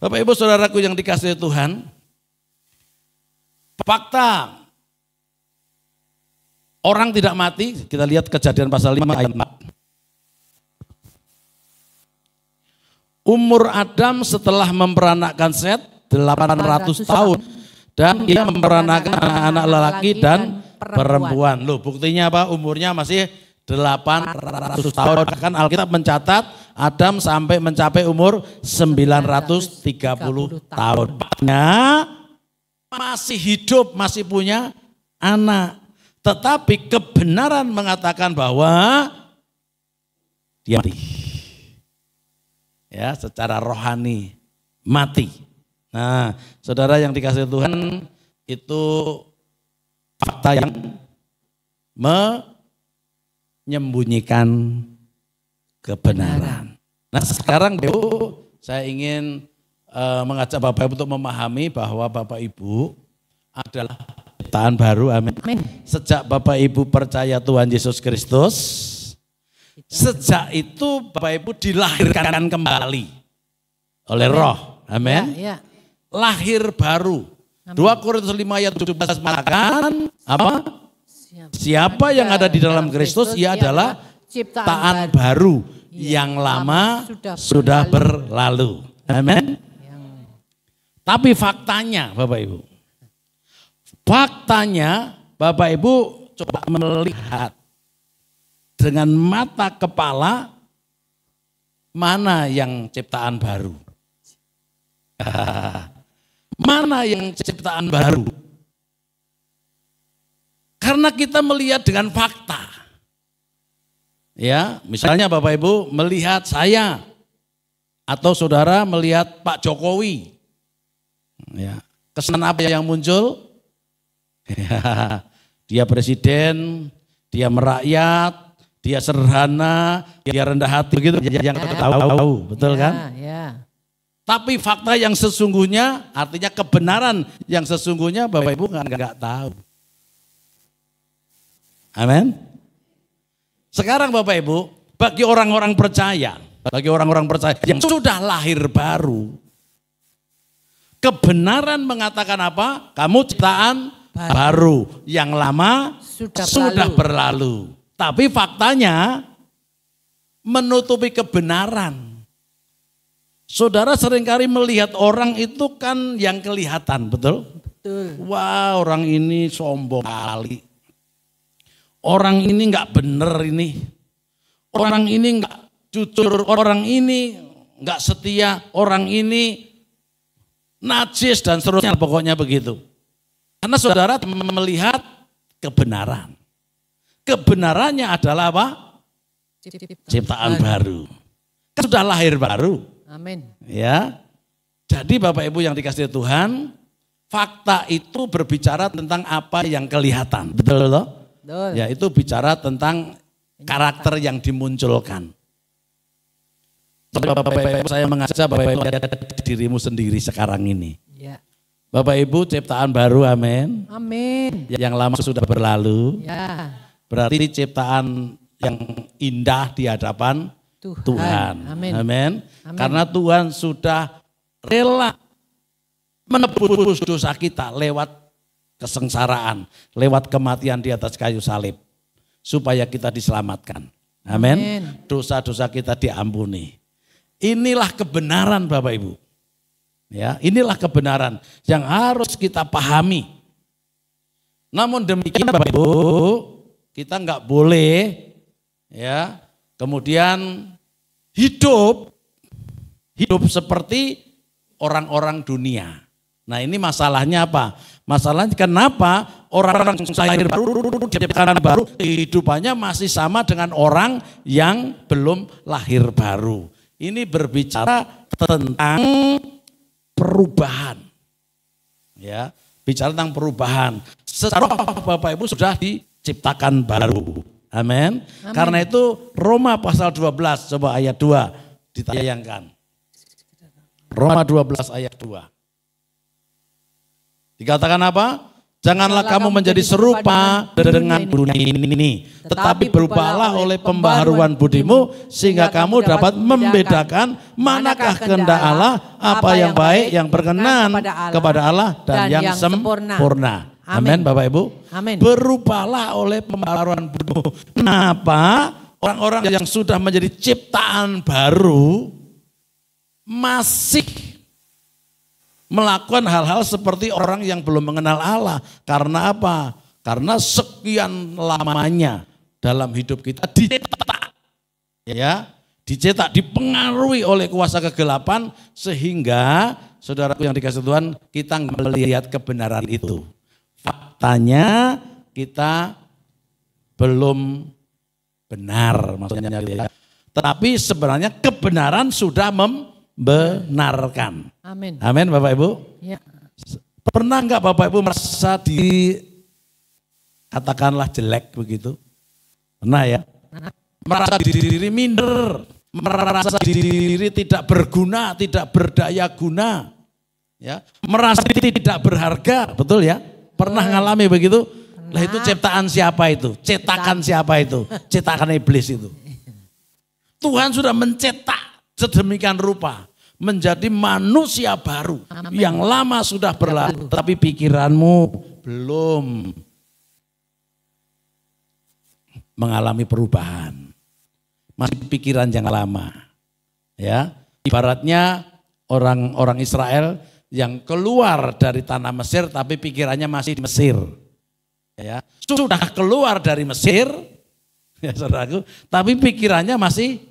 Bapak Ibu saudaraku yang dikasihi Tuhan, fakta orang tidak mati, kita lihat Kejadian pasal 5 ayat 4. Umur Adam setelah memperanakkan Set 800 tahun dan ia memperanakkan anak-anak lelaki dan perempuan. Loh, buktinya apa? Umurnya masih 800 tahun. Kan Alkitab mencatat Adam sampai mencapai umur 930 tahun. Masih hidup, masih punya anak. Tetapi kebenaran mengatakan bahwa dia mati. Ya, secara rohani mati. Nah, saudara yang dikasihi Tuhan, itu fakta yang menyembunyikan kebenaran. Nah, sekarang Bu, saya ingin mengajak Bapak Ibu untuk memahami bahwa Bapak Ibu adalah ciptaan baru, amin. Sejak Bapak Ibu percaya Tuhan Yesus Kristus, sejak itu Bapak Ibu dilahirkan kembali oleh Roh, amin. Ya, ya. Lahir baru. 2 Korintus 5 ayat 17 mengatakan apa? Siapa yang ada di dalam Kristus, ia adalah ciptaan baru. Yang lama sudah berlalu. Amin. Tapi faktanya Bapak Ibu, Bapak Ibu coba melihat dengan mata kepala mana yang ciptaan baru. Mana yang ciptaan baru? Karena kita melihat dengan fakta. Ya, misalnya Bapak Ibu melihat saya atau saudara melihat Pak Jokowi. Ya, kesan apa yang muncul? Ya, dia presiden, dia merakyat, dia sederhana, dia rendah hati begitu yang kita tahu, betul kan? Ya. Tapi fakta yang sesungguhnya, artinya kebenaran yang sesungguhnya Bapak Ibu nggak tahu. Amin. Sekarang Bapak Ibu, bagi orang-orang percaya yang sudah lahir baru, kebenaran mengatakan apa? Kamu ciptaan baru, yang lama sudah berlalu. Tapi faktanya menutupi kebenaran. Saudara seringkali melihat orang itu kan yang kelihatan, betul? Betul. Wah, orang ini sombong kali. Orang ini nggak bener ini. Orang ini nggak jujur, orang ini nggak setia, orang ini najis dan seterusnya, pokoknya begitu. Karena saudara melihat kebenaran. Kebenarannya adalah apa? Ciptaan baru. Kan sudah lahir baru. Amin. Ya. Jadi Bapak Ibu yang dikasihi Tuhan, fakta itu berbicara tentang apa yang kelihatan. Betul loh? Betul. Ya, itu bicara tentang karakter yang dimunculkan. Bapak Ibu, saya mengajak Bapak Ibu lihat dirimu sendiri sekarang ini. Ya. Bapak Ibu ciptaan baru, amin. Amin. Yang lama sudah berlalu. Ya. Berarti ciptaan yang indah di hadapan Tuhan. Amin. Amin. Karena Tuhan sudah rela menebus dosa kita lewat kesengsaraan, lewat kematian di atas kayu salib, supaya kita diselamatkan. Amin. Dosa-dosa kita diampuni. Inilah kebenaran Bapak Ibu. Ya, inilah kebenaran yang harus kita pahami. Namun demikian Bapak Ibu, kita nggak boleh ya kemudian hidup seperti orang-orang dunia. Nah ini masalahnya apa? Masalahnya kenapa orang-orang lahir baru, diciptakan baru, kehidupannya masih sama dengan orang yang belum lahir baru. Ini berbicara tentang perubahan. Ya, bicara tentang perubahan. Secara Bapak Ibu sudah diciptakan baru. Amin. Karena itu Roma pasal 12, coba ayat 2 ditayangkan. Roma 12 ayat 2. Dikatakan apa? Janganlah kamu menjadi serupa dengan dunia ini, tetapi berubahlah oleh pembaharuan budimu, sehingga kamu dapat membedakan manakah kehendak Allah, apa yang baik, yang berkenan kepada Allah, dan yang sempurna. Amin Bapak Ibu. Amin. Berubahlah oleh pembaharuan budimu. Kenapa orang-orang yang sudah menjadi ciptaan baru masih melakukan hal-hal seperti orang yang belum mengenal Allah? Karena apa? Karena sekian lamanya dalam hidup kita dicetak, ya, dicetak, dipengaruhi oleh kuasa kegelapan, sehingga saudaraku yang dikasih Tuhan, kita melihat kebenaran itu. Faktanya kita belum benar, maksudnya ya. Tetapi sebenarnya kebenaran sudah membenarkan. Amin. Amin Bapak Ibu. Ya. Pernah enggak Bapak Ibu merasa katakanlah jelek begitu? Pernah ya? Merasa diri minder, merasa diri tidak berguna, tidak berdaya guna. Ya, merasa tidak berharga, betul ya? Pernah ngalami begitu? Lah itu ciptaan siapa itu? Cetakan siapa itu? Cetakan iblis itu. Tuhan sudah mencetak sedemikian rupa menjadi manusia baru. Amin. Yang lama sudah berlalu, tapi pikiranmu belum mengalami perubahan. Masih pikiran yang lama. Ya, ibaratnya orang-orang Israel yang keluar dari tanah Mesir tapi pikirannya masih di Mesir. Ya, sudah keluar dari Mesir, ya saudaraku, tapi pikirannya masih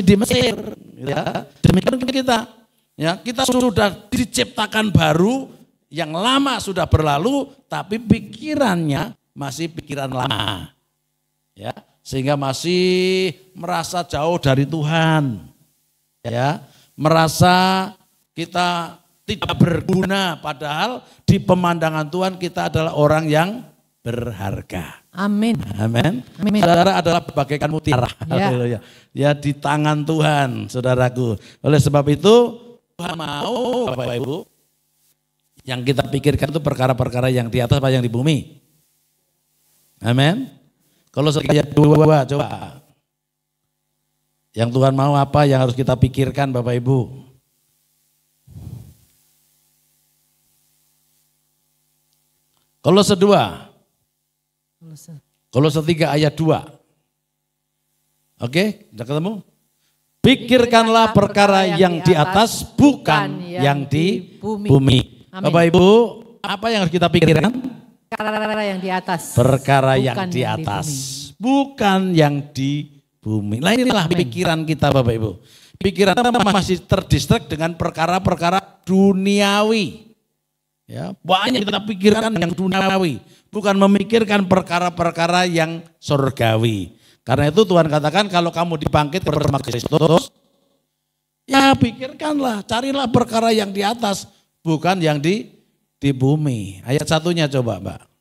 di Mesir. Ya, demikian kita. Ya, kita sudah diciptakan baru, yang lama sudah berlalu, tapi pikirannya masih pikiran lama. Ya, sehingga masih merasa jauh dari Tuhan. Ya, merasa kita tidak berguna, padahal di pemandangan Tuhan kita adalah orang yang berharga. Amin. Amin. Amin. Saudara adalah bagaikan mutiara. Ya. Ya di tangan Tuhan, saudaraku. Oleh sebab itu Tuhan mau Bapak Ibu yang kita pikirkan itu perkara-perkara yang di atas apa yang di bumi. Amin. Kalau ayat 2 coba. Yang Tuhan mau apa yang harus kita pikirkan Bapak Ibu? Kolose 2. Kolose 3 ayat 2. Oke, sudah ketemu? Pikirkanlah perkara yang di atas, bukan yang di bumi. Bapak Ibu, apa yang harus kita pikirkan? Perkara yang di atas. Perkara yang di atas, bukan yang di bumi. Nah inilah pikiran kita Bapak Ibu. Pikiran kita masih terdistrak dengan perkara-perkara duniawi. Ya, banyak kita pikirkan yang duniawi, bukan memikirkan perkara-perkara yang surgawi. Karena itu Tuhan katakan kalau kamu dibangkit bersama Kristus, ya pikirkanlah, carilah perkara yang di atas, bukan yang di bumi. Ayat 1-nya coba Mbak.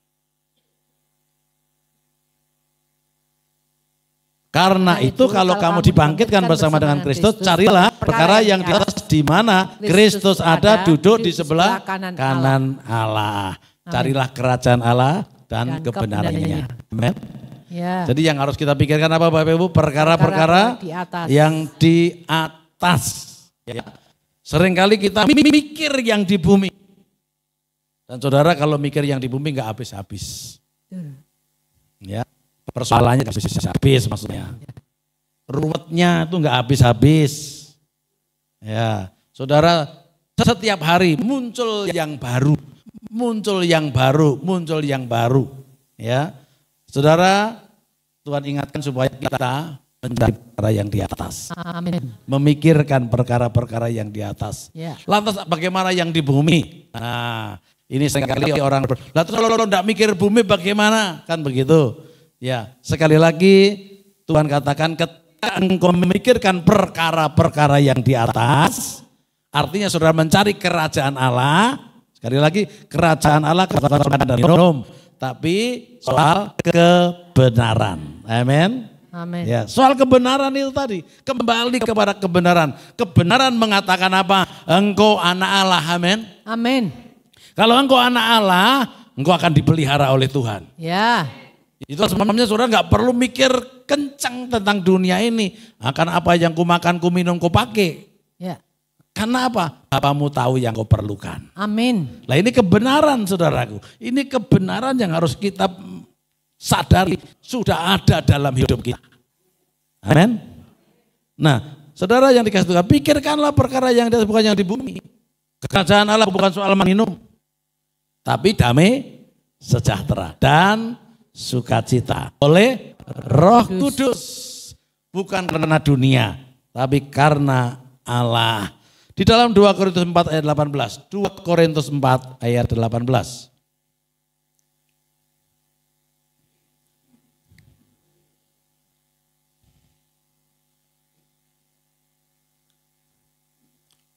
Karena itu kalau kamu dibangkitkan bersama dengan Kristus, carilah perkara yang di atas di mana Kristus ada duduk di sebelah kanan Allah. Carilah kerajaan Allah dan kebenarannya. Amin. Ya. Jadi yang harus kita pikirkan apa Bapak Ibu? Perkara-perkara yang di atas. Ya. Seringkali kita mikir yang di bumi. Dan saudara kalau mikir yang di bumi nggak habis-habis. Ya. Persoalannya nggak habis-habis maksudnya. Ruwetnya itu nggak habis-habis. Ya, saudara setiap hari muncul yang baru, muncul yang baru, muncul yang baru. Ya, saudara, Tuhan ingatkan supaya kita mencari perkara yang di atas. Amin. Memikirkan perkara-perkara yang di atas. Ya. Lantas bagaimana yang di bumi? Nah, ini sekali orang, lah terus kalau tidak mikir bumi bagaimana? Kan begitu. Ya, sekali lagi Tuhan katakan ketika engkau memikirkan perkara-perkara yang di atas, artinya saudara mencari kerajaan Allah. Sekali lagi kerajaan Allah dan minum, tapi soal kebenaran. Amin. Amin. Ya, soal kebenaran itu tadi, kembali kepada kebenaran. Kebenaran mengatakan apa? Engkau anak Allah, amin. Amin. Kalau engkau anak Allah, engkau akan dipelihara oleh Tuhan. Ya. Itu sebabnya saudara nggak perlu mikir kencang tentang dunia ini. Akan apa yang ku makan, ku minum, ku pakai. Ya. Karena apa? Bapamu tahu yang kau perlukan. Amin. Lah ini kebenaran saudaraku. Ini kebenaran yang harus kita sadari sudah ada dalam hidup kita. Amin. Nah, saudara yang dikasih Tuhan, pikirkanlah perkara yang di atas bukan yang di bumi. Kerajaan Allah bukan soal minum, tapi damai, sejahtera dan sukacita oleh Roh Kudus. Bukan karena dunia, tapi karena Allah. Di dalam 2 Korintus 4 ayat 18. 2 Korintus 4 ayat 18.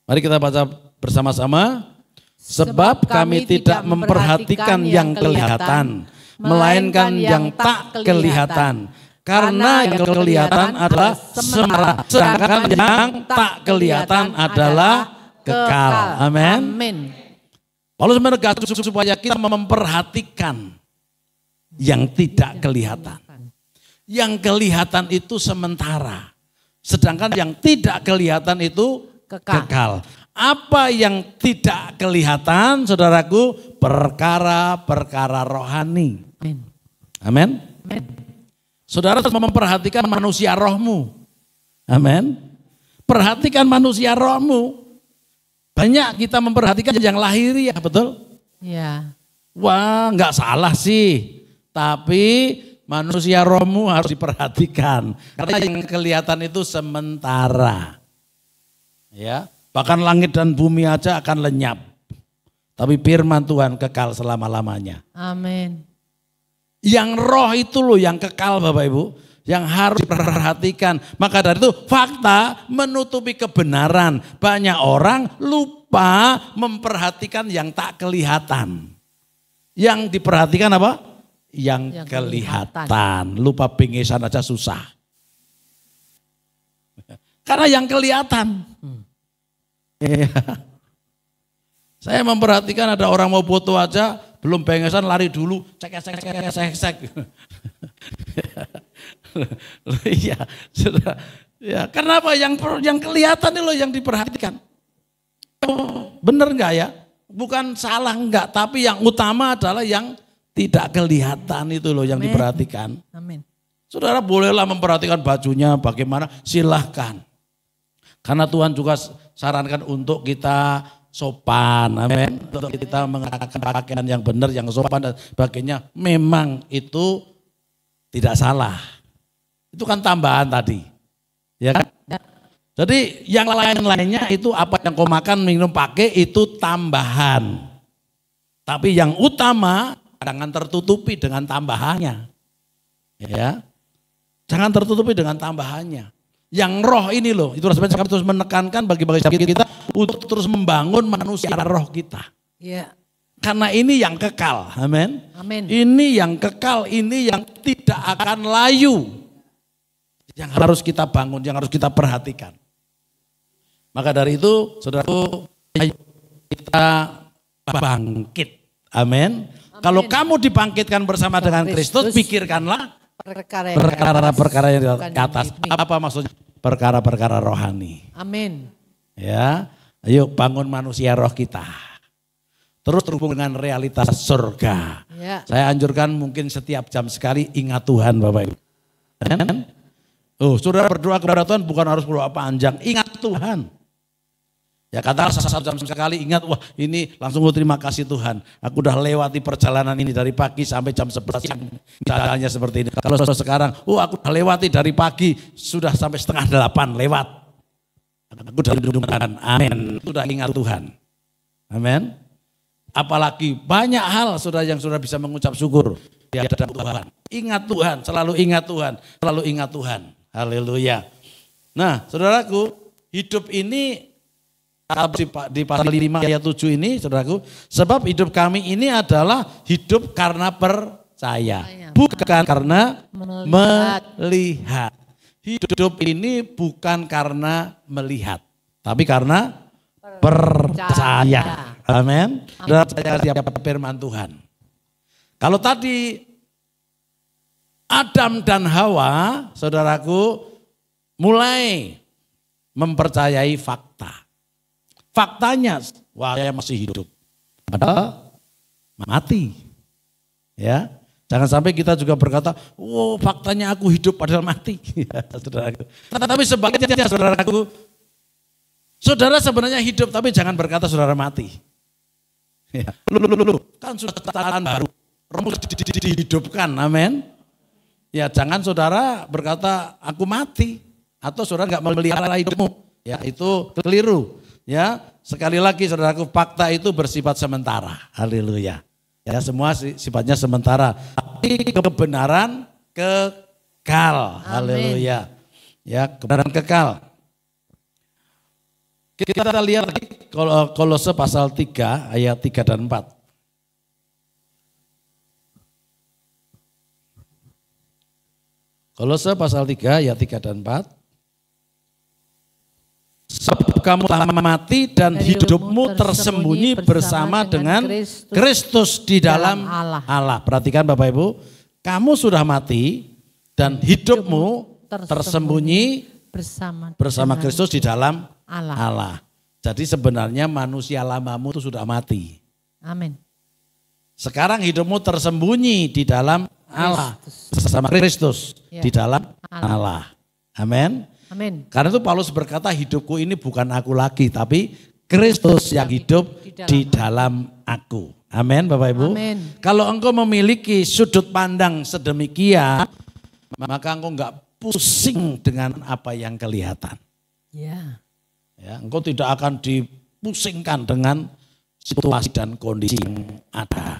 Mari kita baca bersama-sama. Sebab kami tidak memperhatikan yang kelihatan, melainkan yang tak kelihatan. Karena yang kelihatan adalah sementara, sedangkan yang tak kelihatan adalah kekal. Amin. Amin. Paulus menegaskan supaya kita memperhatikan yang tidak kelihatan. Yang kelihatan itu sementara, sedangkan yang tidak kelihatan itu kekal. Apa yang tidak kelihatan, saudaraku? Perkara-perkara rohani. Amin. Amin. Amin. Saudara harus memperhatikan manusia rohmu. Amin. Perhatikan manusia rohmu. Banyak kita memperhatikan yang lahiriah, betul? Ya. Wah, nggak salah sih. Tapi manusia rohmu harus diperhatikan. Karena yang kelihatan itu sementara. Ya, bahkan langit dan bumi aja akan lenyap. Tapi firman Tuhan kekal selama-lamanya. Amin. Yang roh itu loh yang kekal Bapak Ibu. Yang harus diperhatikan. Maka dari itu fakta menutupi kebenaran. Banyak orang lupa memperhatikan yang tak kelihatan. Yang diperhatikan apa? Yang kelihatan. Lupa pinggisan aja susah. Karena yang kelihatan. Saya memperhatikan ada orang mau foto aja, belum pengesan lari dulu, cek. Iya, sudah. Ya, kenapa yang kelihatan itu loh yang diperhatikan? Bener enggak ya? Bukan salah enggak, tapi yang utama adalah yang tidak kelihatan itu loh yang diperhatikan. Amin. Saudara bolehlah memperhatikan bajunya bagaimana, silahkan. Karena Tuhan juga sarankan untuk kita sopan, amin. Untuk kita mengenakan pakaian yang benar, yang sopan dan sebagainya. Memang itu tidak salah. Itu kan tambahan tadi. Ya kan? Jadi yang lain-lainnya itu apa yang kau makan, minum, pakai itu tambahan. Tapi yang utama jangan tertutupi dengan tambahannya. Ya. Jangan tertutupi dengan tambahannya. Yang roh ini loh, itu rasanya kami terus menekankan bagi kita untuk terus membangun manusia roh kita. Ya. Karena ini yang kekal, amin. Amin. Ini yang kekal, ini yang tidak akan layu. Yang harus kita bangun, yang harus kita perhatikan. Maka dari itu, saudaraku, ayo kita bangkit, amin. Kalau kamu dibangkitkan bersama dengan Kristus, pikirkanlah perkara-perkara yang di atas. Apa maksudnya? Perkara-perkara rohani. Amin. Ya, ayo bangun manusia roh kita. Terus terhubung dengan realitas surga. Ya. Saya anjurkan mungkin setiap jam sekali ingat Tuhan Bapak Ibu. Saudara berdoa kepada Tuhan bukan harus berdoa panjang, ingat Tuhan. Ya katakanlah 1 jam sekali ingat, wah ini langsung terima kasih Tuhan. Aku udah lewati perjalanan ini dari pagi sampai jam 11 siang. Misalnya seperti ini. Kalau sekarang, aku udah lewati dari pagi sudah sampai 7:30 lewat. Aku udah Tuhan, amin. Sudah ingat Tuhan, amin. Apalagi banyak hal saudara yang sudah bisa mengucap syukur di hadapan Tuhan. Ingat Tuhan, selalu ingat Tuhan, selalu ingat Tuhan. Haleluya. Nah, saudaraku, hidup ini di pasal 5 ayat 7 ini, saudaraku, sebab hidup kami ini adalah hidup karena percaya, bukan karena melihat. Hidup ini bukan karena melihat, tapi karena percaya. Amin. Dan percaya tiap firman Tuhan. Kalau tadi Adam dan Hawa, saudaraku, mulai mempercayai fakta. Faktanya, wah saya masih hidup. Padahal mati. Ya. Jangan sampai kita juga berkata, oh faktanya aku hidup padahal mati. Saudaraku. Tapi sebaliknya saudaraku, saudara sebenarnya hidup tapi jangan berkata saudara mati. Ya. Kan sudah ciptaan baru, roh dihidupkan, amin. Ya jangan saudara berkata aku mati atau saudara nggak memelihara hidupmu. Ya itu keliru. Ya sekali lagi saudaraku, fakta itu bersifat sementara. Haleluya. Ya semua sifatnya sementara, tapi kebenaran kekal. Haleluya. Ya kebenaran kekal. Kita lihat lagi Kolose pasal 3 ayat 3 dan 4. Kolose pasal 3 ayat 3 dan 4. Sebab kamu telah mati dan hidupmu tersembunyi bersama dengan Kristus di dalam Allah. Perhatikan Bapak Ibu, kamu sudah mati dan hidupmu tersembunyi bersama Kristus di dalam Allah. Jadi sebenarnya manusia lamamu itu sudah mati. Amin. Sekarang hidupmu tersembunyi di dalam Allah bersama Kristus di dalam Allah. Amin. Amin. Karena itu Paulus berkata, hidupku ini bukan aku lagi, tapi Kristus yang hidup di dalam aku. Amin Bapak Ibu. Amin. Kalau engkau memiliki sudut pandang sedemikian, maka engkau enggak pusing dengan apa yang kelihatan. Ya. Ya, engkau tidak akan dipusingkan dengan situasi dan kondisi yang ada.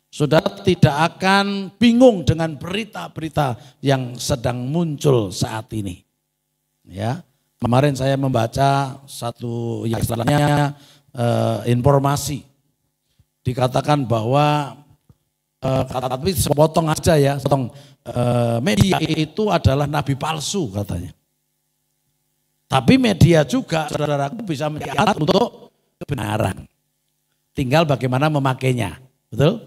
Saudara tidak akan bingung dengan berita-berita yang sedang muncul saat ini. Ya, kemarin saya membaca satu ya istilahnya informasi, dikatakan bahwa tapi sepotong aja ya, media itu adalah nabi palsu katanya. Tapi media juga saudaraku bisa menjadi alat untuk kebenaran. Tinggal bagaimana memakainya, betul?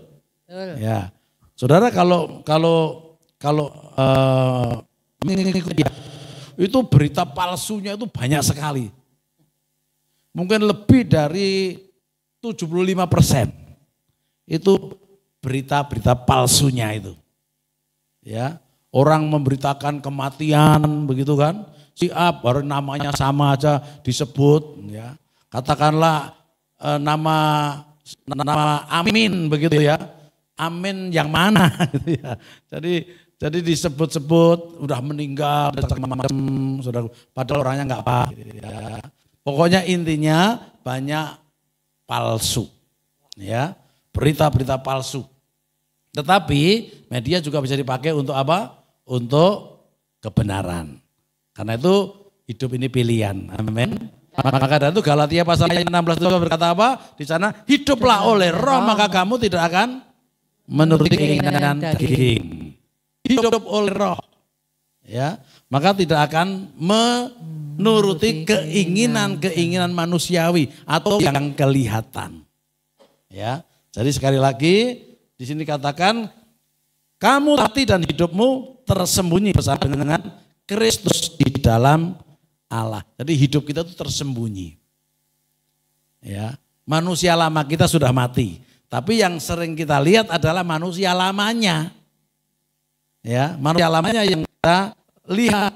Betul. Ya, saudara kalau itu berita palsunya itu banyak sekali. Mungkin lebih dari 75% itu berita-berita palsunya itu. Ya, orang memberitakan kematian begitu kan. Si A baru namanya sama aja disebut ya. Katakanlah nama Amin begitu ya. Amin yang mana gitu ya. Jadi disebut-sebut udah meninggal macam-macam, saudara. Padahal orangnya nggak apa. Ya. Pokoknya intinya banyak palsu, ya, berita-berita palsu. Tetapi media juga bisa dipakai untuk apa? Untuk kebenaran. Karena itu hidup ini pilihan. Amin. Maka dari itu Galatia pasal 16 itu berkata apa? Di sana hiduplah oleh Roh maka kamu tidak akan menuruti keinginan daging. Hidup oleh Roh, ya, maka tidak akan menuruti keinginan manusiawi atau yang kelihatan, ya. Jadi sekali lagi di sini katakan kamu mati dan hidupmu tersembunyi bersama dengan Kristus di dalam Allah. Jadi hidup kita itu tersembunyi, ya. Manusia lama kita sudah mati, tapi yang sering kita lihat adalah manusia lamanya. Ya, manusia lamanya yang kita lihat.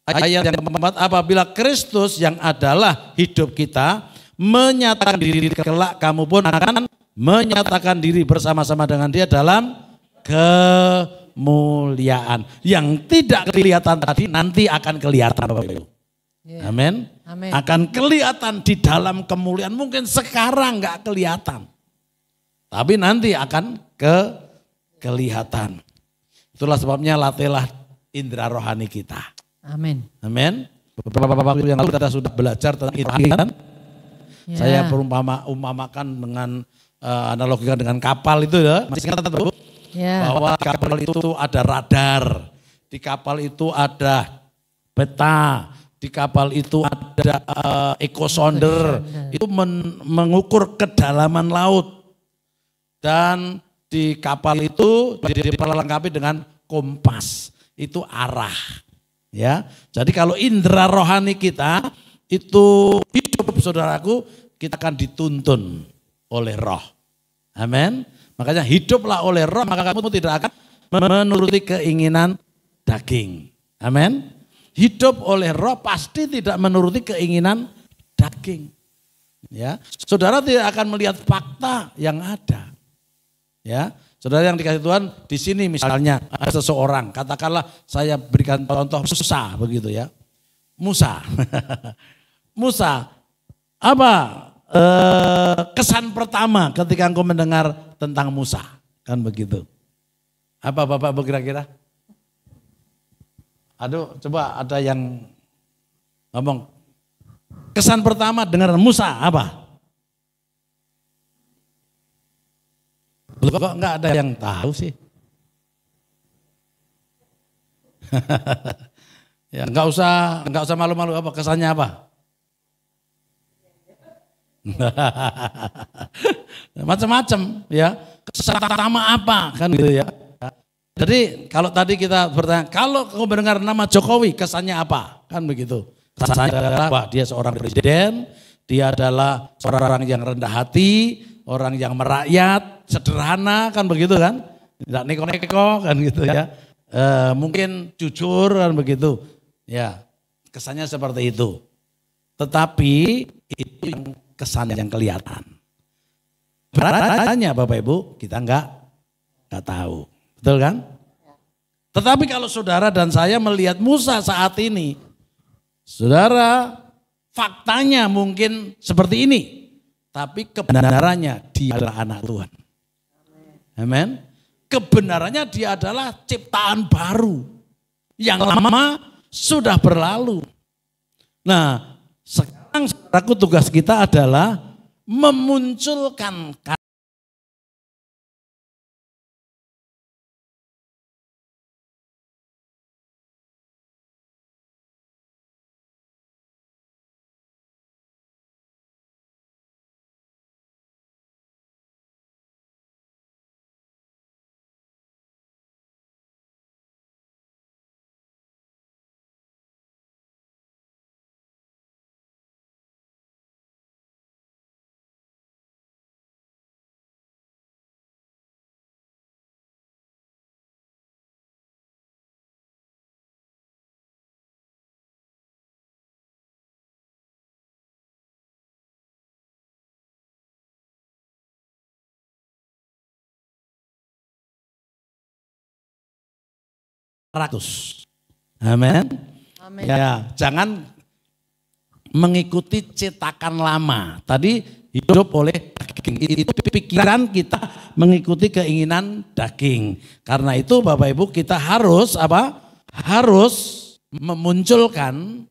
Ayat yang keempat, apabila Kristus yang adalah hidup kita menyatakan diri kelak kamu pun akan menyatakan diri bersama-sama dengan dia dalam kemuliaan. Yang tidak kelihatan tadi nanti akan kelihatan Bapak Ibu. Amin. Akan kelihatan di dalam kemuliaan. Mungkin sekarang enggak kelihatan. Tapi nanti akan kelihatan. Itulah sebabnya latihlah indera rohani kita. Amin. Amin. Beberapa waktu yang lalu kita sudah belajar tentang rohani kan. Ya. Saya umpamakan dengan analogikan dengan kapal itu ya. Masih ingat Bu? Ya. Bahwa di kapal itu ada radar. Di kapal itu ada peta. Di kapal itu ada ekosonder. Itu mengukur kedalaman laut. Dan di kapal itu diperlengkapi dengan kompas. Itu arah. Ya, jadi kalau indera rohani kita itu hidup saudaraku, kita akan dituntun oleh roh. Amin. Makanya hiduplah oleh roh, maka kamu tidak akan menuruti keinginan daging. Amin. Hidup oleh roh pasti tidak menuruti keinginan daging. Ya, saudara tidak akan melihat fakta yang ada. Ya. Saudara yang dikasih Tuhan, di sini misalnya ada seseorang, katakanlah saya berikan contoh Musa begitu ya. Musa. Musa, apa kesan pertama ketika engkau mendengar tentang Musa? Kan begitu. Apa Bapak kira-kira? Aduh, coba ada yang ngomong. Kesan pertama dengar Musa apa? Kok enggak ada yang tahu sih? Ya enggak usah malu-malu, apa kesannya apa? Macam-macam ya. Kesan pertama apa kan gitu ya. Jadi kalau tadi kita bertanya, kalau kamu mendengar nama Jokowi kesannya apa? Kan begitu. Kesannya adalah wah, dia seorang presiden, dia adalah seorang yang rendah hati, orang yang merakyat, sederhana kan begitu kan, tidak neko-neko kan gitu ya, mungkin jujur kan begitu, ya kesannya seperti itu. Tetapi itu yang kesan yang kelihatan. Beratnya Bapak Ibu kita enggak tahu, betul kan? Tetapi kalau saudara dan saya melihat Musa saat ini, saudara faktanya mungkin seperti ini. Tapi kebenarannya dia adalah anak Tuhan. Amin. Kebenarannya dia adalah ciptaan baru. Yang lama sudah berlalu. Nah sekarang saudaraku tugas kita adalah memunculkan ratus. Amin. Ya, jangan mengikuti cetakan lama. Tadi hidup oleh daging. Itu pikiran kita mengikuti keinginan daging. Karena itu Bapak Ibu kita harus apa? Harus memunculkan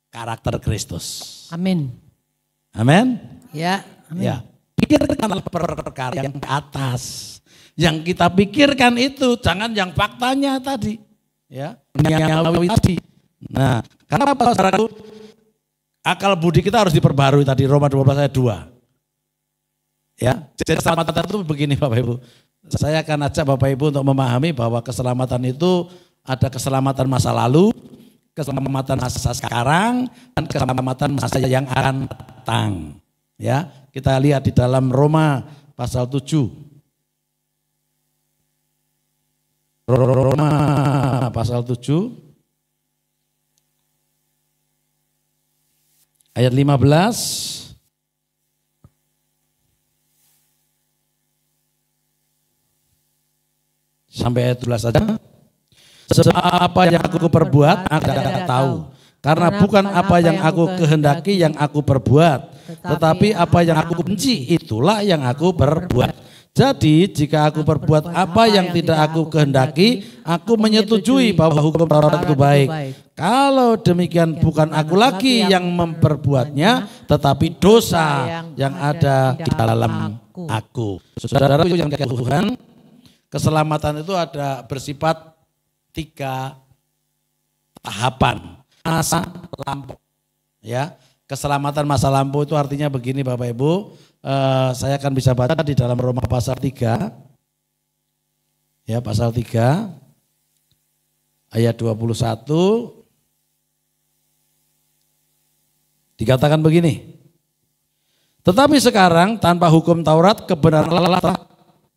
karakter Kristus. Amin. Amin. Ya. Amin. Ya. Pikirkanlah perkara yang ke atas. Yang kita pikirkan itu jangan yang faktanya tadi. Ya, duniawi tadi. Nah, karena apa saudaraku? Akal budi kita harus diperbarui tadi Roma 12 ayat 2. Ya, jadi keselamatan itu begini Bapak Ibu. Saya akan ajak Bapak Ibu untuk memahami bahwa keselamatan itu ada keselamatan masa lalu, keselamatan masa sekarang, dan keselamatan masa yang akan datang. Ya, kita lihat di dalam Roma pasal 7. Roma pasal 7 ayat 15 Sampai ayat 12 saja. Sebab apa yang aku perbuat aku tidak tahu. Karena bukan apa yang aku kehendaki yang aku perbuat, tetapi apa yang aku benci itulah yang aku perbuat. Jadi jika aku perbuat apa yang tidak aku kehendaki, aku menyetujui bahwa hukum Taurat itu baik. Kalau demikian bukan aku lagi yang memperbuatnya, tetapi dosa yang ada di dalam aku. Saudara yang dikasihi Tuhan, keselamatan itu ada bersifat 3 tahapan. Masa lampau, ya. Keselamatan masa lampau itu artinya begini Bapak Ibu, saya akan bisa baca di dalam Roma pasal 3, ya pasal 3 ayat 21, dikatakan begini. Tetapi sekarang tanpa hukum Taurat kebenaran Allah telah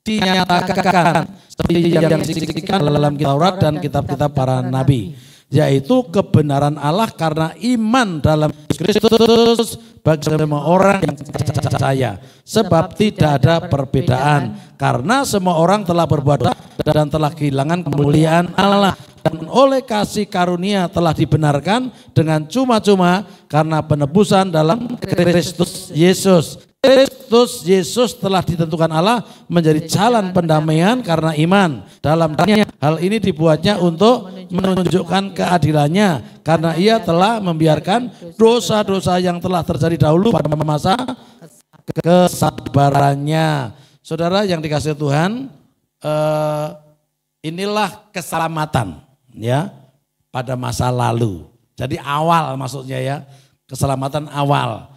dinyatakan seperti yang disaksikan dalam kitab Taurat dan kitab-kitab para nabi, yaitu kebenaran Allah karena iman dalam Kristus bagi semua orang yang percaya. Sebab tidak ada perbedaan, karena semua orang telah berbuat dosa dan telah kehilangan kemuliaan Allah, dan oleh kasih karunia telah dibenarkan dengan cuma-cuma karena penebusan dalam Kristus Yesus. Kristus Yesus telah ditentukan Allah menjadi jalan pendamaian karena iman dalam dirinya. Hal ini dibuatnya untuk menunjukkan keadilannya karena ia telah membiarkan dosa-dosa yang telah terjadi dahulu pada masa kesabarannya. Saudara yang dikasihi Tuhan, inilah keselamatan ya pada masa lalu. Jadi awal maksudnya ya, keselamatan awal.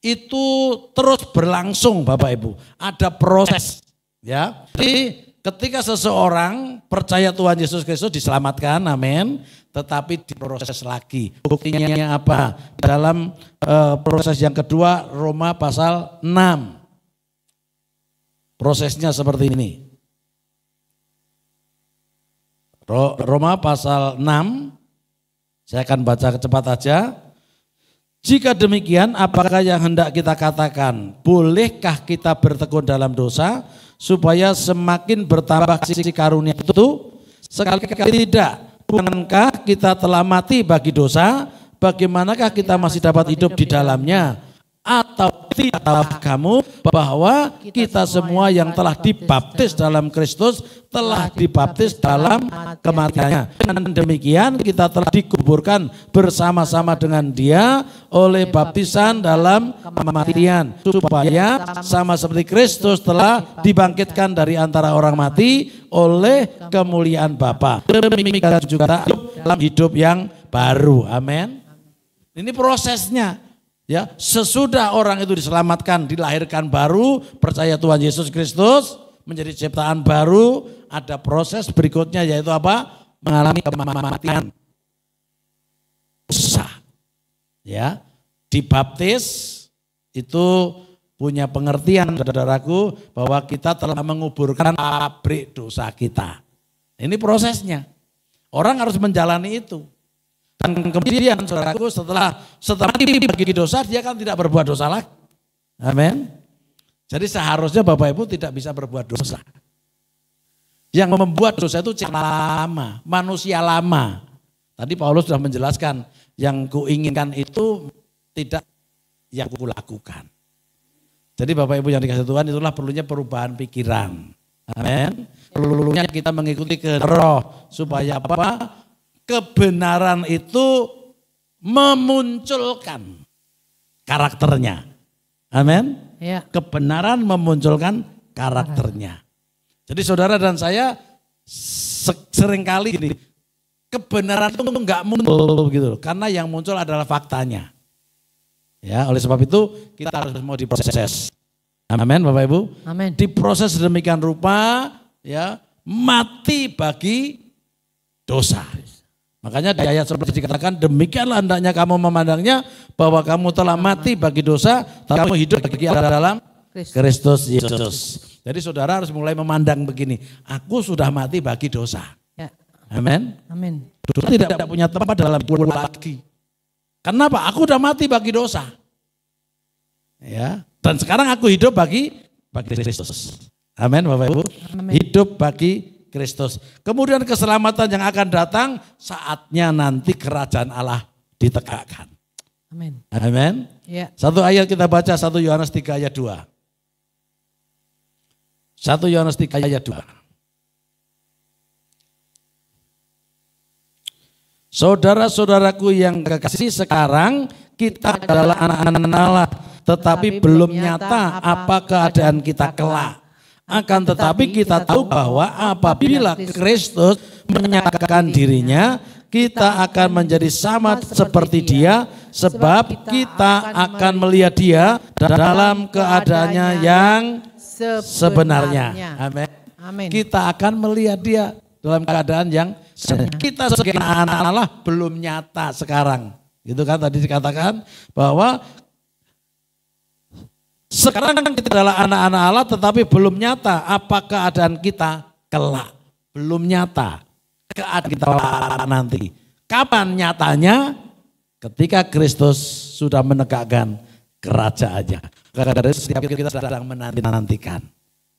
Itu terus berlangsung Bapak Ibu, ada proses ya. Jadi ketika seseorang percaya Tuhan Yesus Kristus diselamatkan, amin, tetapi diproses lagi. Buktinya apa? Dalam proses yang kedua Roma pasal 6. Prosesnya seperti ini. Roma pasal 6, saya akan baca cepat aja. Jika demikian, apakah yang hendak kita katakan? Bolehkah kita bertekun dalam dosa supaya semakin bertambah kasih karunia itu? Sekali-kali tidak. Bukankah kita telah mati bagi dosa? Bagaimanakah kita masih dapat hidup di dalamnya? Atau tidak kamu bahwa kita semua yang telah dibaptis dalam Kristus telah dibaptis dalam kematiannya. Dan demikian kita telah dikuburkan bersama-sama dengan Dia oleh baptisan dalam kematian, supaya sama seperti Kristus telah dibangkitkan dari antara orang mati oleh kemuliaan Bapa. Demikian juga dalam hidup yang baru. Amin. Ini prosesnya. Ya, sesudah orang itu diselamatkan, dilahirkan baru, percaya Tuhan Yesus Kristus, menjadi ciptaan baru, ada proses berikutnya yaitu apa? Mengalami kematian. Usah. Ya, dibaptis itu punya pengertian saudaraku bahwa kita telah menguburkan pabrik dosa kita. Ini prosesnya. Orang harus menjalani itu. Dan kemudian saudaraku setelah mati bagi dosa, dia kan tidak berbuat dosa lagi. Amin. Jadi seharusnya Bapak Ibu tidak bisa berbuat dosa. Yang membuat dosa itu lama, manusia lama. Tadi Paulus sudah menjelaskan, yang kuinginkan itu tidak yang kulakukan. Jadi Bapak Ibu yang dikasihi Tuhan, itulah perlunya perubahan pikiran. Amin. Perlunya kita mengikuti kehendak Roh supaya apa? Kebenaran itu memunculkan karakternya. Amin. Ya. Kebenaran memunculkan karakternya. Jadi saudara dan saya seringkali gini, kebenaran itu enggak muncul gitu, karena yang muncul adalah faktanya. Ya, oleh sebab itu kita harus mau diproses. Amin, Bapak Ibu. Amin. Diproses sedemikian rupa, ya, mati bagi dosa. Makanya di ayat seperti dikatakan, demikianlah hendaknya kamu memandangnya bahwa kamu telah mati bagi dosa, tapi kamu hidup bagi Allah dalam Kristus Yesus. Jadi saudara harus mulai memandang begini, aku sudah mati bagi dosa. Ya. Amin. Amin. Dosa tidak punya tempat dalam hidupku lagi. Kenapa? Aku sudah mati bagi dosa. Ya. Dan sekarang aku hidup bagi Kristus. Amin Bapak Ibu. Amin. Hidup bagi Kristus. Kemudian keselamatan yang akan datang saatnya nanti kerajaan Allah ditegakkan. Amin. Amin. Ya. Satu ayat kita baca 1 Yohanes 3 ayat 2. 1 Yohanes 3 ayat 2. Saudara-saudaraku yang kekasih, sekarang kita adalah anak-anak Allah, tetapi belum nyata apa keadaan kita kelak. Akan tetapi kita tahu bahwa apabila Kristus menyatakan dirinya, kita akan menjadi sama seperti Dia, sebab kita akan melihat Dia dalam keadaannya yang sebenarnya. Amin. Amin. Kita akan melihat Dia dalam keadaan yang sebenarnya. Kita sebagai anak Allah belum nyata sekarang. Gitu kan tadi dikatakan bahwa sekarang kita adalah anak-anak Allah tetapi belum nyata apa keadaan kita kelak. Belum nyata keadaan kita nanti. Kapan nyatanya? Ketika Kristus sudah menegakkan kerajaannya. Karena setiap kita sedang menantikan.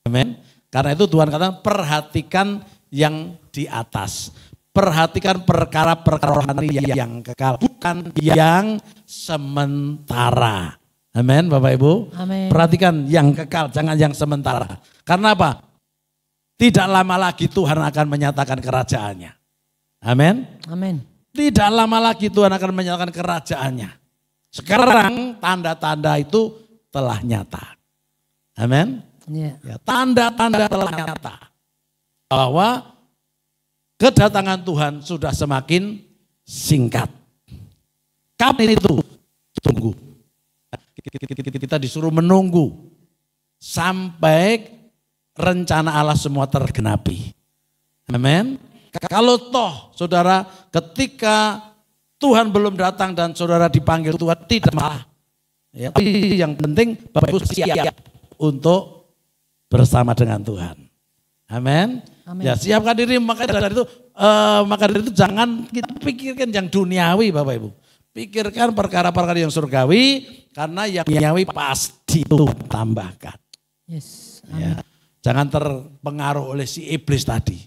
Amin. Karena itu Tuhan katakan perhatikan yang di atas. Perhatikan perkara-perkara rohani yang kekal, bukan yang sementara. Amin, Bapak Ibu. Amin. Perhatikan yang kekal, jangan yang sementara. Karena apa? Tidak lama lagi Tuhan akan menyatakan kerajaannya. Amin. Amin. Tidak lama lagi Tuhan akan menyatakan kerajaannya. Sekarang tanda-tanda itu telah nyata. Amin. Ya. Ya, tanda-tanda telah nyata. Bahwa kedatangan Tuhan sudah semakin singkat. Kapan itu? Tunggu. Kita disuruh menunggu sampai rencana Allah semua tergenapi. Amin. Kalau toh saudara ketika Tuhan belum datang dan saudara dipanggil Tuhan tidak malah. Ya, yang penting Bapak Ibu siap untuk bersama dengan Tuhan. Amin. Amin. Ya siapkan diri, maka dari itu jangan kita pikirkan yang duniawi Bapak Ibu. Pikirkan perkara-perkara yang surgawi, karena yang duniawi pasti Tuhan tambahkan. Yes. Ya. Jangan terpengaruh oleh si iblis tadi.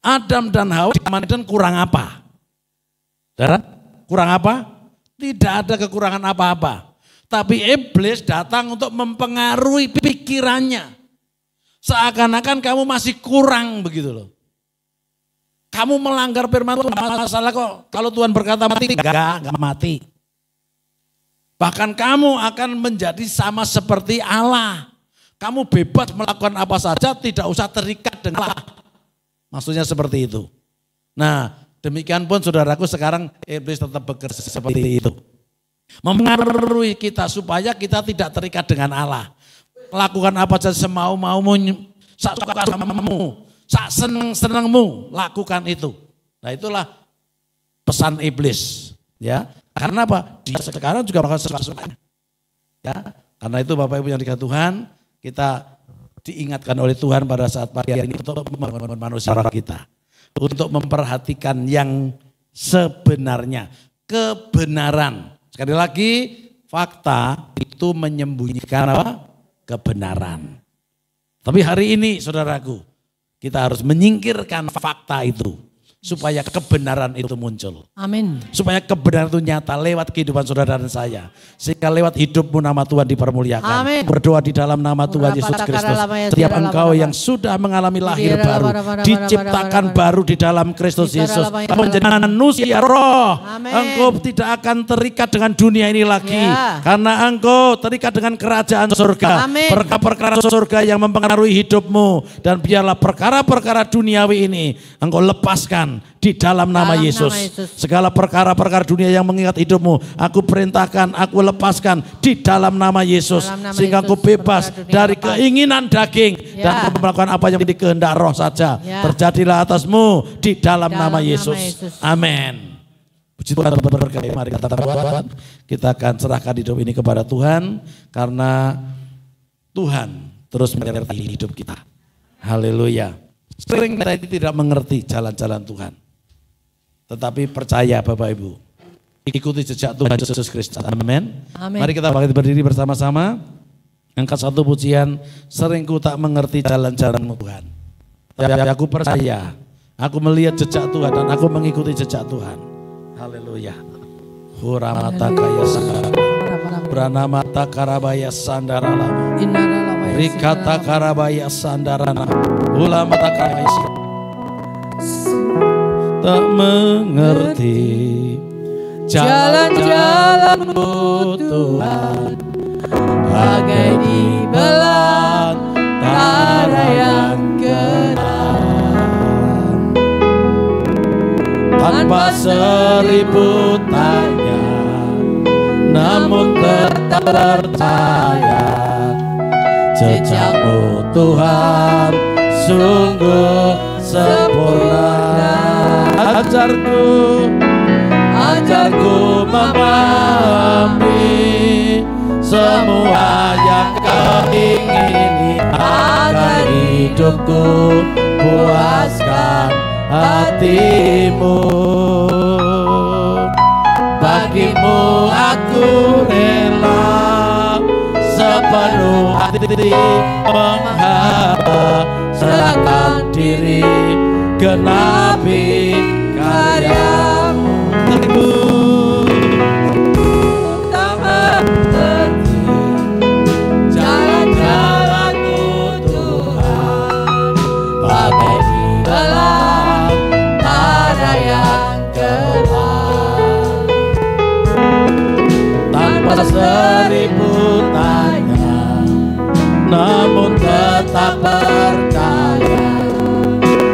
Adam dan Hawa di zaman Eden kurang apa? Saudara, kurang apa? Tidak ada kekurangan apa-apa. Tapi iblis datang untuk mempengaruhi pikirannya. Seakan-akan kamu masih kurang begitu loh. Kamu melanggar firman Tuhan, masalah kok. Kalau Tuhan berkata mati, enggak mati. Bahkan kamu akan menjadi sama seperti Allah. Kamu bebas melakukan apa saja, tidak usah terikat dengan Allah. Maksudnya seperti itu. Nah, demikian pun saudaraku sekarang iblis tetap bekerja seperti itu. Mempengaruhi kita supaya kita tidak terikat dengan Allah. Lakukan apa saja semau-maumu, suka-sukamu, seneng-senengmu, lakukan itu. Nah itulah pesan iblis. Ya, karena apa? Dia sekarang juga melakukan sesuatu. Ya, karena itu Bapak Ibu yang dikasihi Tuhan, kita diingatkan oleh Tuhan pada saat pagi ini untuk membangun manusia kita. Untuk memperhatikan yang sebenarnya. Kebenaran. Sekali lagi, fakta itu menyembunyikan apa? Kebenaran. Tapi hari ini saudaraku, kita harus menyingkirkan fakta itu. Supaya kebenaran itu muncul. Amin. Supaya kebenaran itu nyata lewat kehidupan saudara dan saya. Sehingga lewat hidupmu nama Tuhan dipermuliakan. Amin. Berdoa di dalam nama Tuhan Yesus Kristus. Setiap engkau yang sudah mengalami lahir baru, diciptakan baru di dalam Kristus Yesus. Menjadi manusia roh. Amin. Engkau tidak akan terikat dengan dunia ini lagi. Ya. Karena engkau terikat dengan kerajaan surga. Amin. Perkara-perkara surga yang mempengaruhi hidupmu. Dan biarlah perkara-perkara duniawi ini engkau lepaskan di dalam nama Yesus. Segala perkara-perkara dunia yang mengingat hidupmu, aku perintahkan, aku lepaskan di dalam nama Yesus. Sehingga aku bebas dari keinginan daging dan melakukan apa yang menjadi kehendak roh saja. Terjadilah atasmu di dalam nama Yesus. Amin. Puji Tuhan berkati. Mari kita akan serahkan hidup ini kepada Tuhan, karena Tuhan terus menyertai hidup kita. Haleluya. Sering kita tidak mengerti jalan-jalan Tuhan. Tetapi percaya Bapak Ibu, ikuti jejak Tuhan Yesus Kristus. Amin. Mari kita berdiri bersama-sama. Angkat satu pujian, sering ku tak mengerti jalan-jalan Tuhan. Aku percaya, aku melihat jejak Tuhan dan aku mengikuti jejak Tuhan. Haleluya. Huramata kaya sandara, Pranamata karabaya sandara lama, Rikata karabaya sandarana, Ulamata karabaya. Tak mengerti jalan-jalanmu Tuhan, bagai di belantara yang gelap. Tanpa seribu tanya, namun tetap percaya, jejak-Mu Tuhan sungguh sempurna. Ajarku memahami semua yang Kau ingini, agar hidupku puaskan hati-Mu. Bagi-Mu aku rela sepenuh hati menghamba, serahkan diri genapi karya-Mu. Tak mengerti jalan-jalan-Mu Tuhan, bagai di belantara yang gelap. Tanpa seribu tanya, namun tetap percaya,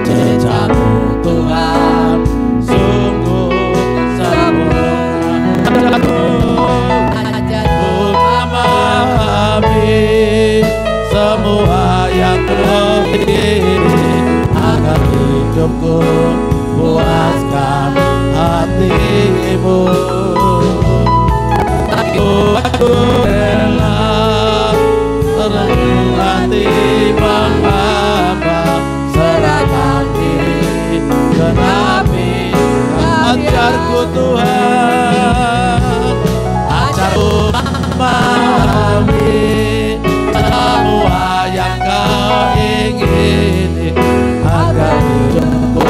jejak-Mu Tuhan sungguh sempurna. Ajarku memahami semua yang Kau ingini, agar hidupku puaskan hati-Mu. Aku rela sepenuh hati menghamba, serahkan diri genapi. Ajarku Tuhan, ajarku memahami semua yang Kau ingini, agar hidupku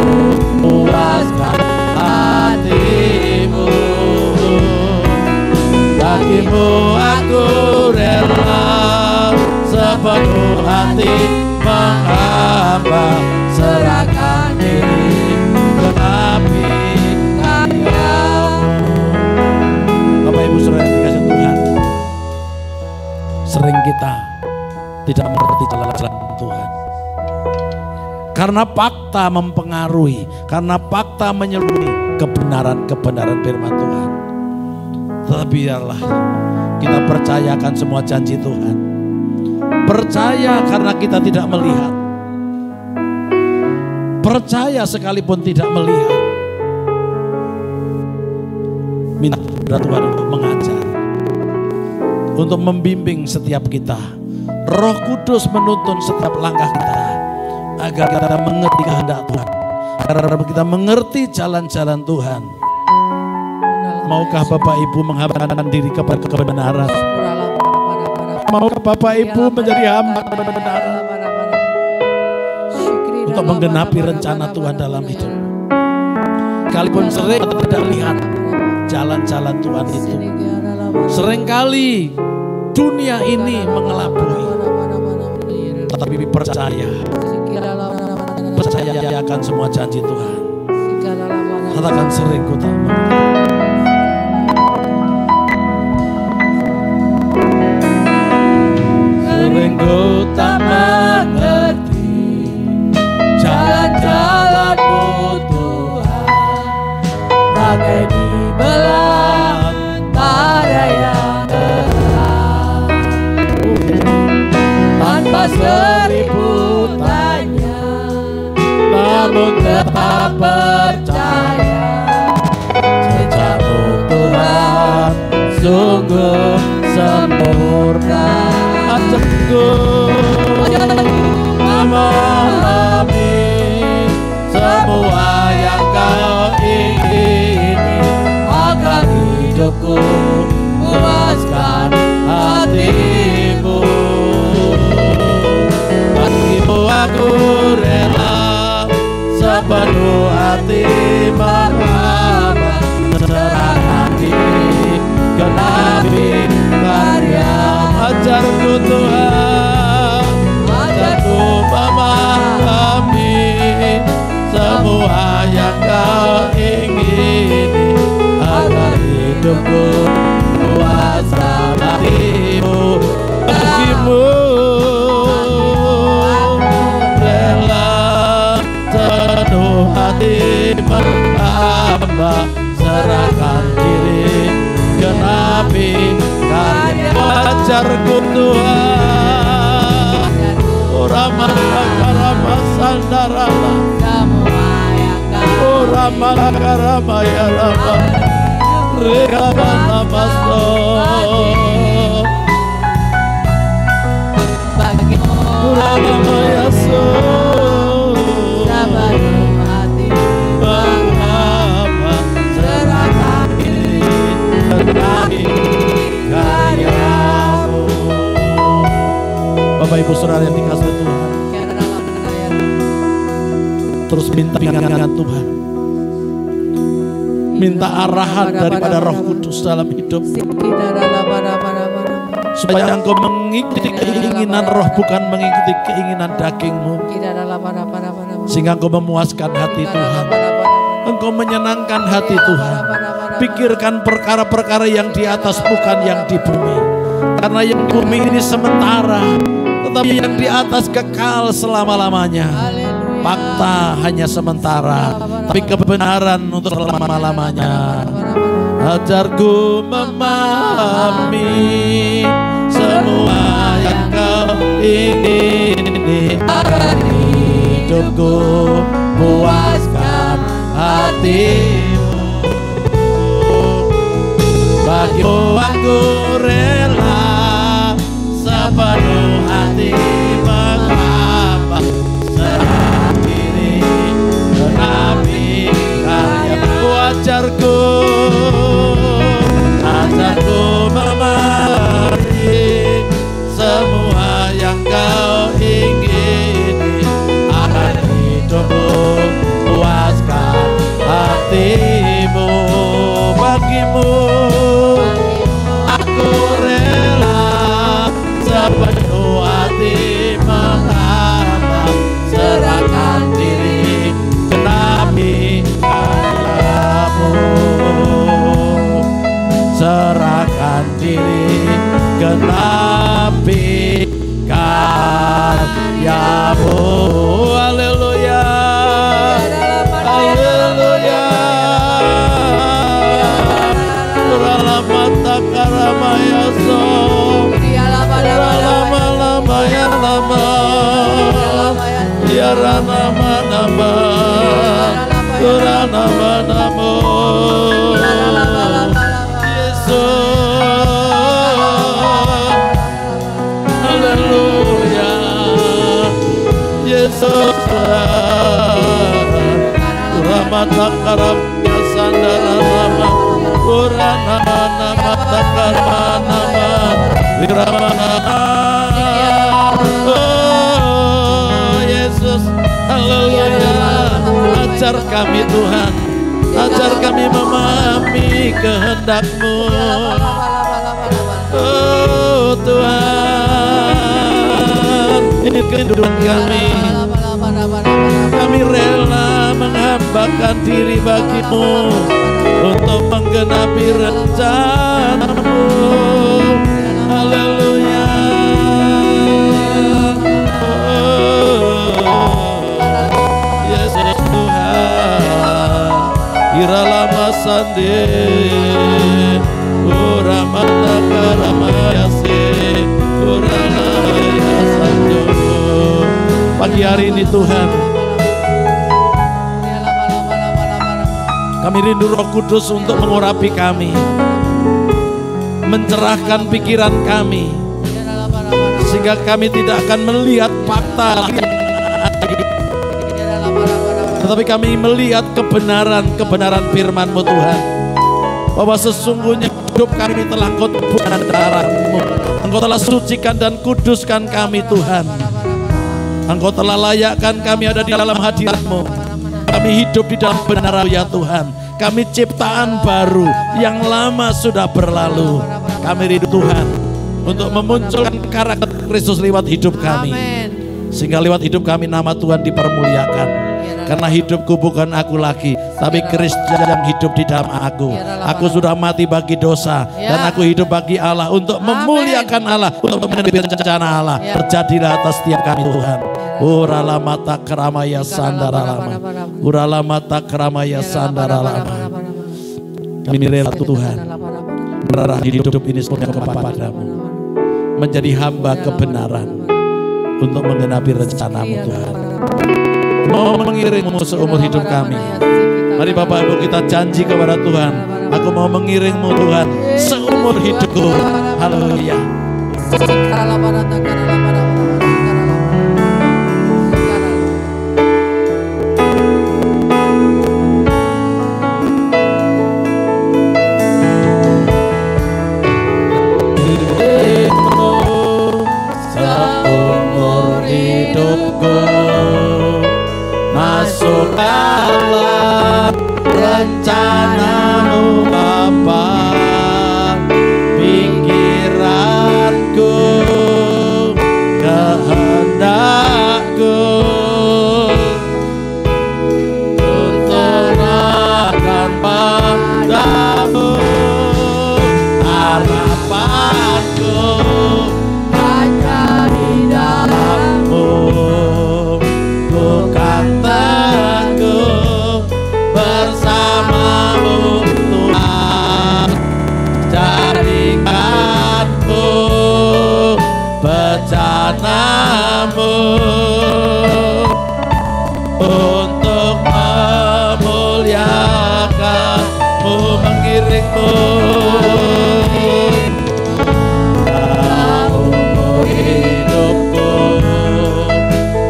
puaskan hati-Mu. Bagi-Mu aku rela sepenuh hati menghamba, serahkan diri genapi karya-Mu. Bapak Ibu saudara yang dikasihi Tuhan, sering kita tidak mengerti jalan-jalan Tuhan karena fakta mempengaruhi, karena fakta menyelubungi kebenaran-kebenaran firman Tuhan. Tetapi biarlah kita percayakan semua janji Tuhan. Percaya karena kita tidak melihat, percaya sekalipun tidak melihat. Minta kepada Tuhan untuk mengajar, untuk membimbing setiap kita. Roh Kudus menuntun setiap langkah kita, agar kita mengerti kehendak Tuhan, agar kita mengerti jalan-jalan Tuhan. Maukah Bapak Ibu menghambakan diri kepada kebenaran? Maukah Bapak Ibu menjadi hamba kebenaran untuk menggenapi rencana Tuhan dalam hidup? Sekalipun sering tidak lihat jalan-jalan Tuhan itu, seringkali dunia ini mengelabui, tetapi percaya akan semua janji Tuhan. Katakan sering ku tak mengerti. Sering ku tak mengerti jalan-jalan-Mu Tuhan, bagai di belantara yang gelap. Tanpa seribu tanya, namun tetap percaya, jejak-Mu Tuhan sungguh sempurna. Ajarku memahami semua yang Kau ingini, agar hidupku puaskan hati-Mu. Bagi-Mu aku rela hati meraba, serahkan diri genapi karya. Ajarku Tuhan, ajarku memahami semua yang Kau ingini, agar hidupku kuasa bagimu, bagimu rela sepenuh hati menghamba, serahkan diri genapi karya. Ajarku Tuhan, Rama Karama Sandarama, Rama Karama ya Rama, Rama Namasto, Rama Yaso, Rama serahkan diri genapi karya-Mu. Bapak Ibu Saudara yang dikasihi Tuhan, terus minta bimbingan Tuhan, minta arahan daripada Roh Kudus dalam hidup, supaya engkau mengikuti keinginan Roh, bukan mengikuti keinginan dagingmu, sehingga engkau memuaskan hati Tuhan, engkau menyenangkan hati Tuhan. Pikirkan perkara-perkara yang di atas, bukan yang di bumi, karena yang bumi ini sementara, tetapi yang di atas kekal selama-lamanya. Fakta hanya sementara, tapi kebenaran untuk selama-lamanya. Ajarku memahami semua yang Kau ingini, agar hidupku puaskan hati-Mu. Bagimu aku rela sepenuh hati menghamba, serahkan diri genapi karya-Mu. Ajarku, ajarku memahami semua yang Kau ingini, agar hidupmu puaskan hati-Mu. Bagimu aku rela sepenuh hati menghamba, serahkan diri genapi karya-Mu, serahkan diri genapi karya-Mu. Haleluya, haleluya. Mata karamaya so, lama ya lama, ya nama nama, nama nama, Yesus, haleluya, Yesus, Ramata karamaya sandara nama. Kurana nama takar nama Wirana. Oh Yesus, haleluya. Ajar kami Tuhan, ajar kami memahami kehendak-Mu. Oh Tuhan, ini kehidupan kami. Kami rela menghambakan diri bagi-Mu untuk menggenapi rencana-Mu. Haleluya. Oh, Yesus Tuhan. Iralama sande, uramata karamayase, uramaya sanjo. Pagi hari ini Tuhan, kami rindu Roh Kudus untuk mengurapi kami, mencerahkan pikiran kami, sehingga kami tidak akan melihat fakta, tetapi kami melihat kebenaran firman-Mu Tuhan, bahwa sesungguhnya hidup kami telah Engkau tebuskan darah-Mu, Engkau telah sucikan dan kuduskan kami Tuhan, Engkau telah layakkan kami ada di dalam hadirat-Mu. Kami hidup di dalam benar ya Tuhan. Kami ciptaan baru, yang lama sudah berlalu. Kami rindu Tuhan untuk memunculkan karakter Kristus lewat hidup kami. Sehingga lewat hidup kami nama Tuhan dipermuliakan. Karena hidupku bukan aku lagi, tapi Kristus yang hidup di dalam aku. Aku sudah mati bagi dosa, dan aku hidup bagi Allah untuk memuliakan Allah, untuk memenuhi rencana Allah. Terjadilah atas setiap kami Tuhan. Urala mata keramaya sandara lama. Urala mata keramaya sandara lama. Kami rela Tuhan berarah hidup ini semuanya kepadamu, menjadi hamba kebenaran untuk menggenapi rencanamu Tuhan. Mau mengiringmu seumur hidup kami. Mari Bapak Ibu kita janji kepada Tuhan, aku mau mengiringmu Tuhan seumur hidupku. Haleluya. Seumur hidupku masuk dalam rencanamu Bapa. Pikiranku, kehendakku kuserahkan padamu. Harapanku hanya di dalam-Mu. Bukan teguh bersama-Mu Tuhan. Jadikanku bencanamu untuk memuliakan-Mu, mengiringmu. Seumur hidupku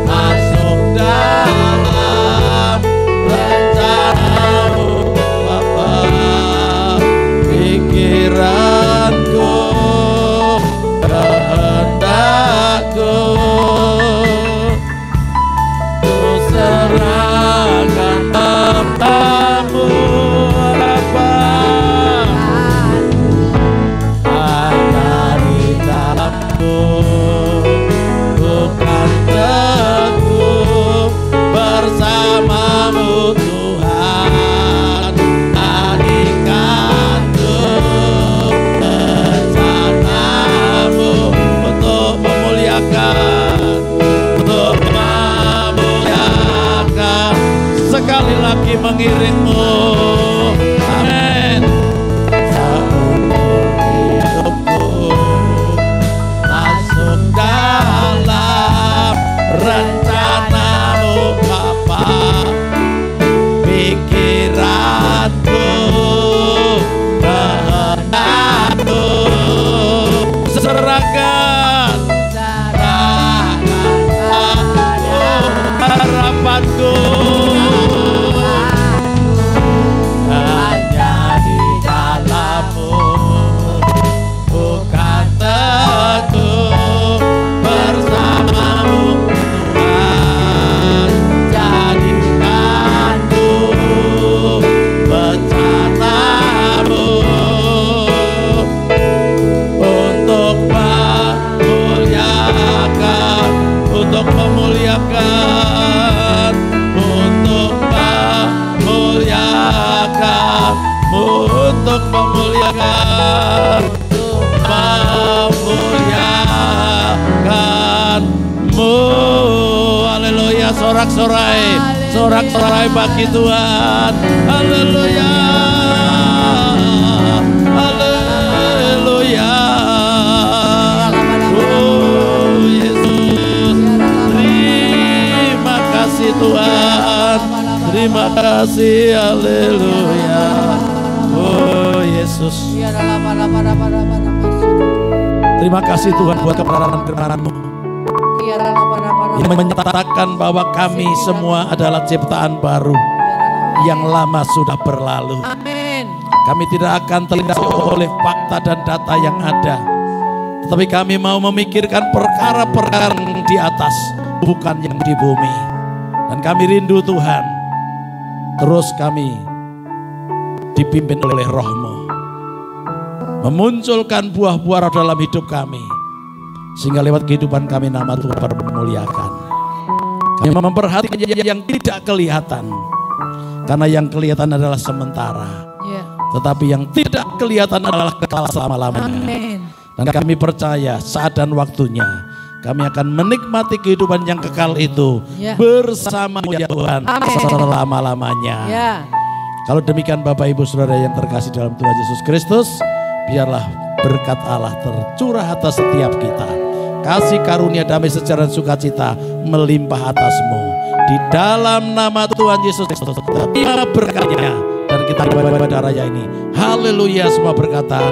masuk dalam rencana-Mu Bapa. Pikiranku, kehendakku kuserahkan padamu Bapa. Hanya di dalam-Mu. Bukan teguh bersama-Mu Tuhan. Jadikanku rencana-Mu untuk memuliakan, untuk memuliakan, sekali lagi mengiringmu. Amin. Seumur hidupku masuk dalam rencana-Mu Bapa. Pikiranku, kehendakku serahkan, harapanku hanya di dalam-Mu. Bukan teguh bersama-Mu Tuhan. Jadikanku bencana-Mu untuk memuliakan, untuk memuliakan, untuk memuliakan, untuk memuliakan, memuliakan-Mu. Haleluya, sorak-sorai, sorak-sorai bagi Tuhan. Haleluya, haleluya. Oh Yesus, terima kasih Tuhan, terima kasih. Haleluya. Oh Yesus, terima kasih Tuhan buat kebenaran firman-Mu yang menyatakan bahwa kami semua adalah ciptaan baru, yang lama sudah berlalu. Amin. Kami tidak akan terlindas oleh fakta dan data yang ada, tetapi kami mau memikirkan perkara-perkara yang di atas, bukan yang di bumi. Dan kami rindu Tuhan, Terus kami dipimpin oleh Roh-Mu, memunculkan buah-buah dalam hidup kami, sehingga lewat kehidupan kami nama Tuhan dipermuliakan. Kami memperhatikan yang tidak kelihatan, karena yang kelihatan adalah sementara, tetapi yang tidak kelihatan adalah kekal selama-lamanya. Dan kami percaya saat dan waktunya kami akan menikmati kehidupan yang kekal itu bersama ya Tuhan selama-lamanya. Kalau demikian Bapak Ibu Saudara yang terkasih dalam Tuhan Yesus Kristus, biarlah berkat Allah tercurah atas setiap kita. Kasih karunia damai sejahtera sukacita melimpah atasmu. Di dalam nama Tuhan Yesus Kristus, terima berkatnya. Dan kita ibadah raya ini. Haleluya, semua berkata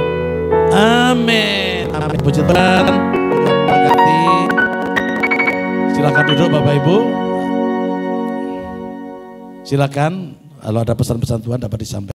amin. Amin. Puji Tuhan. Berkati. Silakan duduk Bapak Ibu. Silakan. Kalau ada pesan-pesan Tuhan dapat disampaikan.